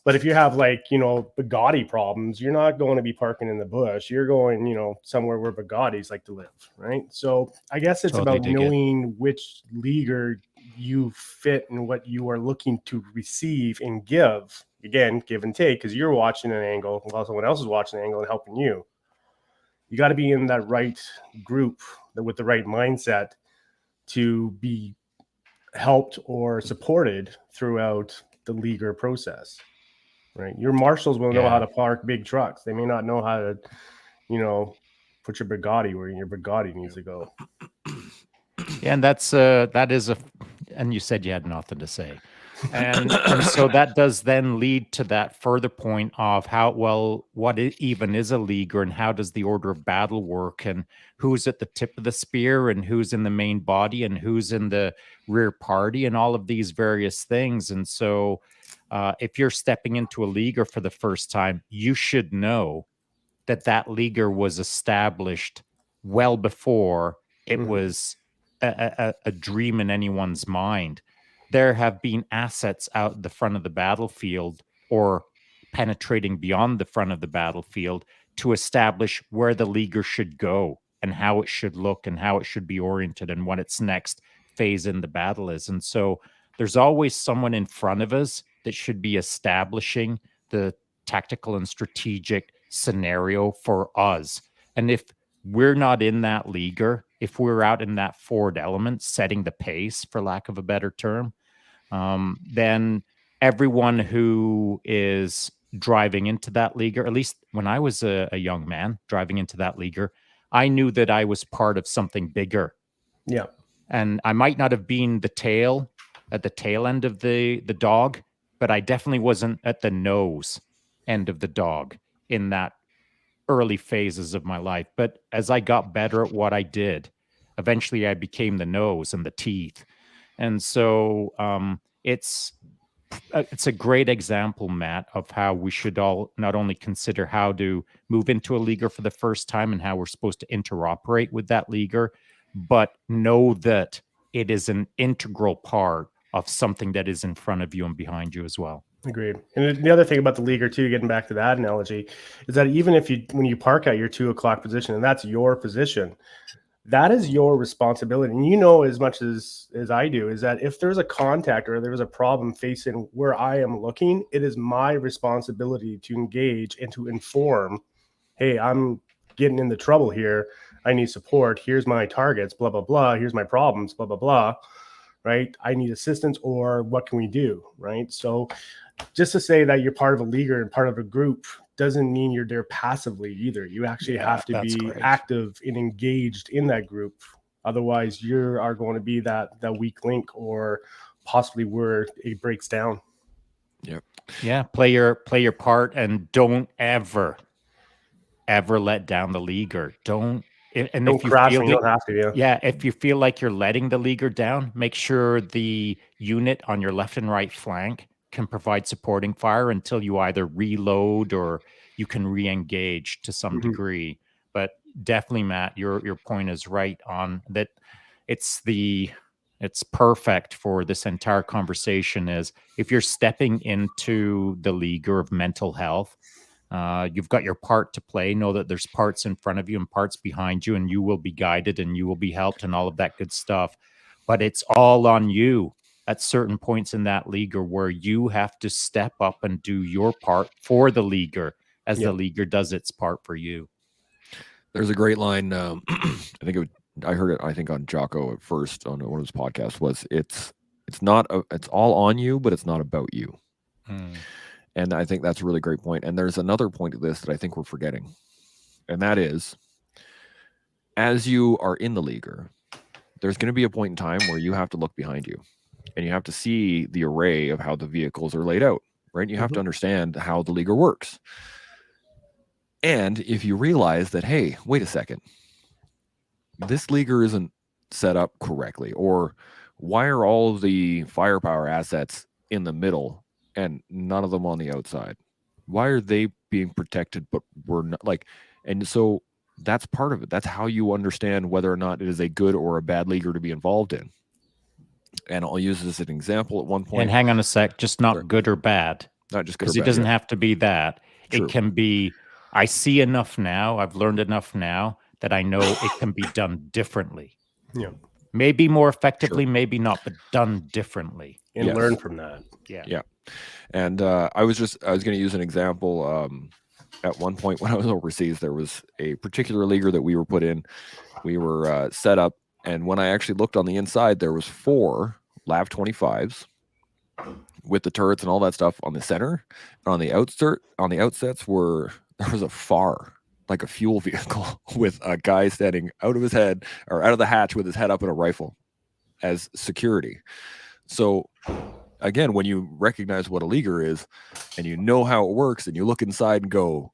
[SPEAKER 3] But if you have, like, Bugatti problems, you're not going to be parking in the bush. You're going, somewhere where Bugattis like to live, right? So I guess it's
[SPEAKER 1] Totally
[SPEAKER 3] about
[SPEAKER 1] dig it.
[SPEAKER 3] knowing which leaguer you fit and what you are looking to receive and give. Again, give and take, because you're watching an angle while someone else is watching an angle and helping you. You got to be in that right group with the right mindset to be helped or supported throughout the leaguer process. Right, your marshals will know how to park big trucks. They may not know how to, put your Bugatti where your Bugatti needs to go.
[SPEAKER 1] Yeah, and that is and you said you had nothing to say, and so that does then lead to that further point of what even is a leaguer, and how does the order of battle work, and who's at the tip of the spear, and who's in the main body, and who's in the rear party, and all of these various things. And so if you're stepping into a leaguer for the first time, you should know that leaguer was established well before it was a dream in anyone's mind. There have been assets out the front of the battlefield, or penetrating beyond the front of the battlefield, to establish where the leaguer should go and how it should look and how it should be oriented and what its next phase in the battle is. And so there's always someone in front of us that should be establishing the tactical and strategic scenario for us. And if we're not in that leaguer, if we're out in that forward element, setting the pace, for lack of a better term, then everyone who is driving into that leaguer, at least when I was a young man driving into that leaguer, I knew that I was part of something bigger.
[SPEAKER 3] Yeah.
[SPEAKER 1] And I might not have been at the tail end of the dog, but I definitely wasn't at the nose end of the dog in that early phases of my life. But as I got better at what I did, eventually I became the nose and the teeth. And so it's a great example, Matt, of how we should all not only consider how to move into a leaguer for the first time and how we're supposed to interoperate with that leaguer, but know that it is an integral part of something that is in front of you and behind you as well.
[SPEAKER 3] Agreed. And the other thing about the leaguer too, getting back to that analogy, is that even when you park at your 2:00 position and that's your position, that is your responsibility. And as much as I do, is that if there's a contact or there's a problem facing where I am looking, it is my responsibility to engage and to inform, hey, I'm getting into trouble here. I need support. Here's my targets, blah, blah, blah. Here's my problems, blah, blah, blah. Right? I need assistance, or what can we do? Right? So just to say that you're part of a leaguer and part of a group doesn't mean you're there passively either. You actually have to be active and engaged in that group. Otherwise, you are going to be that weak link, or possibly where it breaks down.
[SPEAKER 2] Yep.
[SPEAKER 1] Yeah. Play your part, and don't ever let down the leaguer. Don't if you
[SPEAKER 3] crash
[SPEAKER 1] feel
[SPEAKER 3] when you don't have to.
[SPEAKER 1] Yeah. If you feel like you're letting the leaguer down, make sure the unit on your left and right flank can provide supporting fire until you either reload or you can re-engage to some degree. But definitely, Matt, your point is right on that. It's perfect for this entire conversation. Is if you're stepping into the leaguer of mental health, You've got your part to play. Know that there's parts in front of you and parts behind you, and you will be guided and you will be helped and all of that good stuff. But it's all on you at certain points in that leaguer where you have to step up and do your part for the leaguer as the leaguer does its part for you.
[SPEAKER 2] There's a great line. I heard it, I think, on Jocko at first on one of his podcasts, was it's all on you, but it's not about you. And I think that's a really great point. And there's another point of this that I think we're forgetting. And that is, as you are in the leaguer, there's going to be a point in time where you have to look behind you and you have to see the array of how the vehicles are laid out, right? You have to understand how the leaguer works. And if you realize that, hey, wait a second, this leaguer isn't set up correctly, or why are all of the firepower assets in the middle and none of them on the outside? Why are they being protected, but we're not, like, and so that's part of it. That's how you understand whether or not it is a good or a bad leaguer to be involved in. And I'll use this as an example at one point.
[SPEAKER 1] And hang on a sec, just not good or bad.
[SPEAKER 2] Not just good or bad.
[SPEAKER 1] Because it doesn't have to be that.
[SPEAKER 2] True.
[SPEAKER 1] It can be, I see enough now, I've learned enough now that I know it can be done differently.
[SPEAKER 3] Yeah.
[SPEAKER 1] Maybe more effectively, maybe not, but done differently.
[SPEAKER 3] And learn from that.
[SPEAKER 1] Yeah.
[SPEAKER 2] And I was going to use an example. At one point when I was overseas, there was a particular leaguer that we were put in. We were set up, and when I actually looked on the inside, there was 4 Lav 25s with the turrets and all that stuff on the center. And on the outsets there was a FAR, like a fuel vehicle, with a guy standing out of his head or out of the hatch with his head up in a rifle as security. So again, when you recognize what a leaguer is and you know how it works and you look inside and go,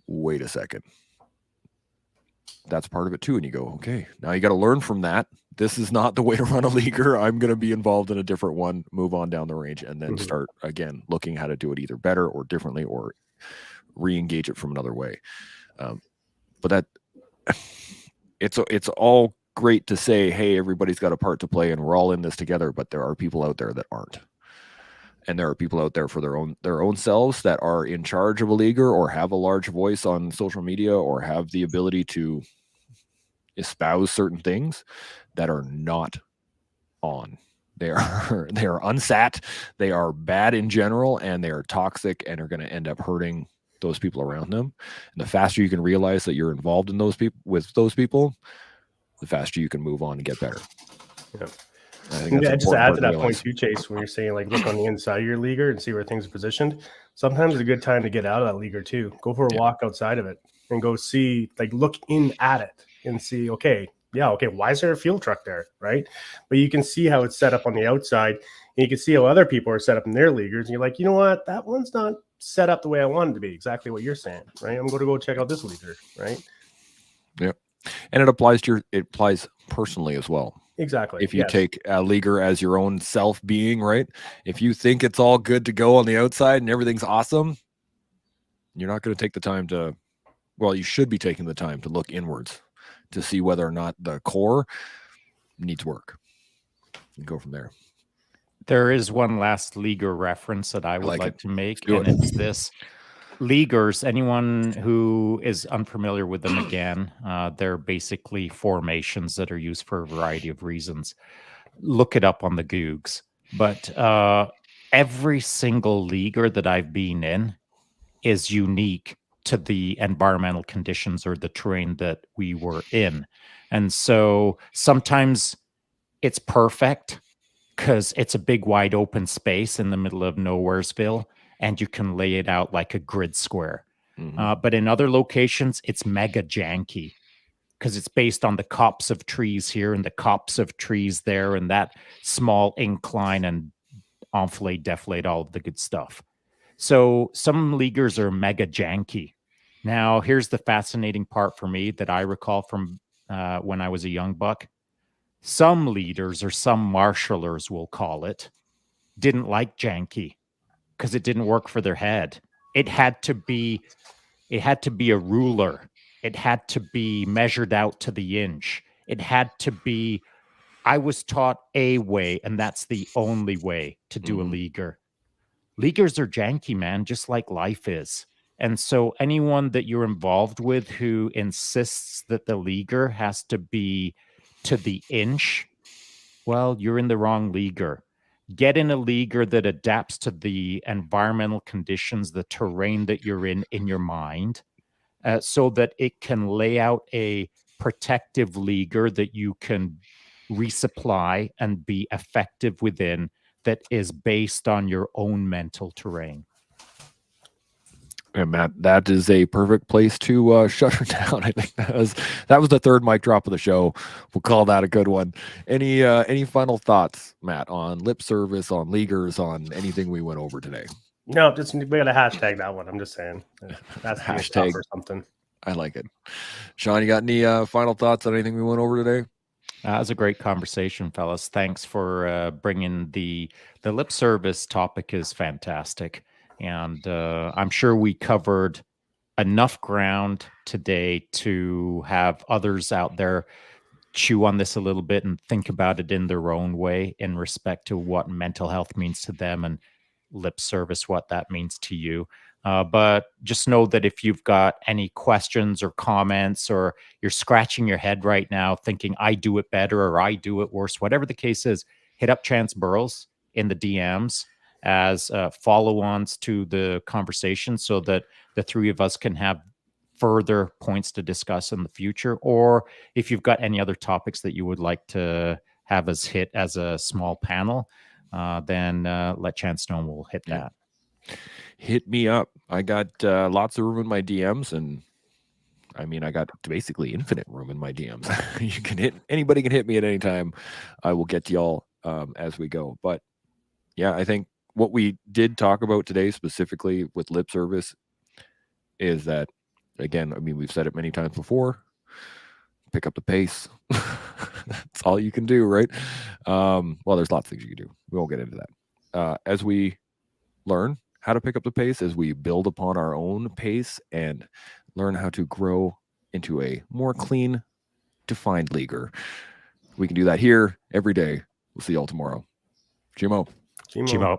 [SPEAKER 2] wait a second, that's part of it too. And you go, okay, now you got to learn from that. This is not the way to run a leaguer. I'm going to be involved in a different one, move on down the range, and then start again looking how to do it either better or differently, or re-engage it from another way. But that it's all great to say, hey, everybody's got a part to play and we're all in this together, but there are people out there that aren't. And there are people out there for their own selves that are in charge of a leaguer, or have a large voice on social media, or have the ability to espouse certain things that are not on. They are unsat, they are bad in general, and they are toxic and are going to end up hurting those people around them. And the faster you can realize that you're involved in those people, the faster you can move on and get better.
[SPEAKER 3] Yeah.
[SPEAKER 2] I think
[SPEAKER 3] just to add to that point too, Chase, when you're saying like look on the inside of your leaguer and see where things are positioned, sometimes it's a good time to get out of that leaguer too. Go for a walk outside of it and go see, like, look in at it and see, okay, why is there a fuel truck there, right? But you can see how it's set up on the outside, and you can see how other people are set up in their leaguers, and you're like, you know what, that one's not set up the way I wanted it to be. Exactly what you're saying, right? I'm going to go check out this leaguer, right?
[SPEAKER 2] Yep. And it applies personally as well.
[SPEAKER 3] Exactly.
[SPEAKER 2] If you take a leaguer as your own self being, right? If you think it's all good to go on the outside and everything's awesome, you're not going to take the time to, well, you should be taking the time to look inwards to see whether or not the core needs work. You go from there.
[SPEAKER 1] There is one last leaguer reference that I would like to make, and it's this. Leaguers, anyone who is unfamiliar with them, again, they're basically formations that are used for a variety of reasons. Look it up on the Googs. But every single leaguer that I've been in is unique to the environmental conditions or the terrain that we were in. And so sometimes it's perfect because it's a big, wide open space in the middle of Nowheresville, and you can lay it out like a grid square. But in other locations, it's mega janky because it's based on the copse of trees here and the copse of trees there and that small incline and enfilade, defilade, all of the good stuff. So some leaguers are mega janky. Now, here's the fascinating part for me that I recall from when I was a young buck. Some leaders, or some marshalers, we'll call it, didn't like janky because it didn't work for their head. It had to be a ruler. It had to be measured out to the inch. It had to be, I was taught a way, and that's the only way to do a leaguer. Leaguers are janky, man, just like life is. And so anyone that you're involved with who insists that the leaguer has to be to the inch, well, you're in the wrong leaguer. Get in a leaguer that adapts to the environmental conditions, the terrain that you're in your mind, so that it can lay out a protective leaguer that you can resupply and be effective within, that is based on your own mental terrain.
[SPEAKER 2] And Matt, that is a perfect place to shut her down. I think that was the third mic drop of the show. We'll call that a good one. Any final thoughts, Matt, on lip service, on leaguers, on anything we went over today?
[SPEAKER 3] No, just we got to hashtag that one. I'm just saying. That's
[SPEAKER 2] Hashtag
[SPEAKER 3] or something.
[SPEAKER 2] I like it. Shaun, you got any final thoughts on anything we went over today?
[SPEAKER 1] That was a great conversation, fellas. Thanks for bringing the lip service topic. Is fantastic. And I'm sure we covered enough ground today to have others out there chew on this a little bit and think about it in their own way in respect to what mental health means to them and lip service, what that means to you. But just know that if you've got any questions or comments, or you're scratching your head right now thinking, I do it better or I do it worse, whatever the case is, hit up Chance Burrows in the DMs as follow-ons to the conversation, so that the three of us can have further points to discuss in the future. Or if you've got any other topics that you would like to have us hit as a small panel, then let Chance know and we'll hit that.
[SPEAKER 2] Hit me up. I got lots of room in my DMs, and I mean, I got basically infinite room in my DMs. Anybody can hit me at any time. I will get to y'all as we go. But yeah, I think what we did talk about today specifically with lip service is that, again, I mean, we've said it many times before, pick up the pace. That's all you can do, right? Well, there's lots of things you can do. We won't get into that. As we learn how to pick up the pace, as we build upon our own pace and learn how to grow into a more clean, defined leaguer, we can do that here every day. We'll see y'all tomorrow. Chimo.
[SPEAKER 1] Chimo.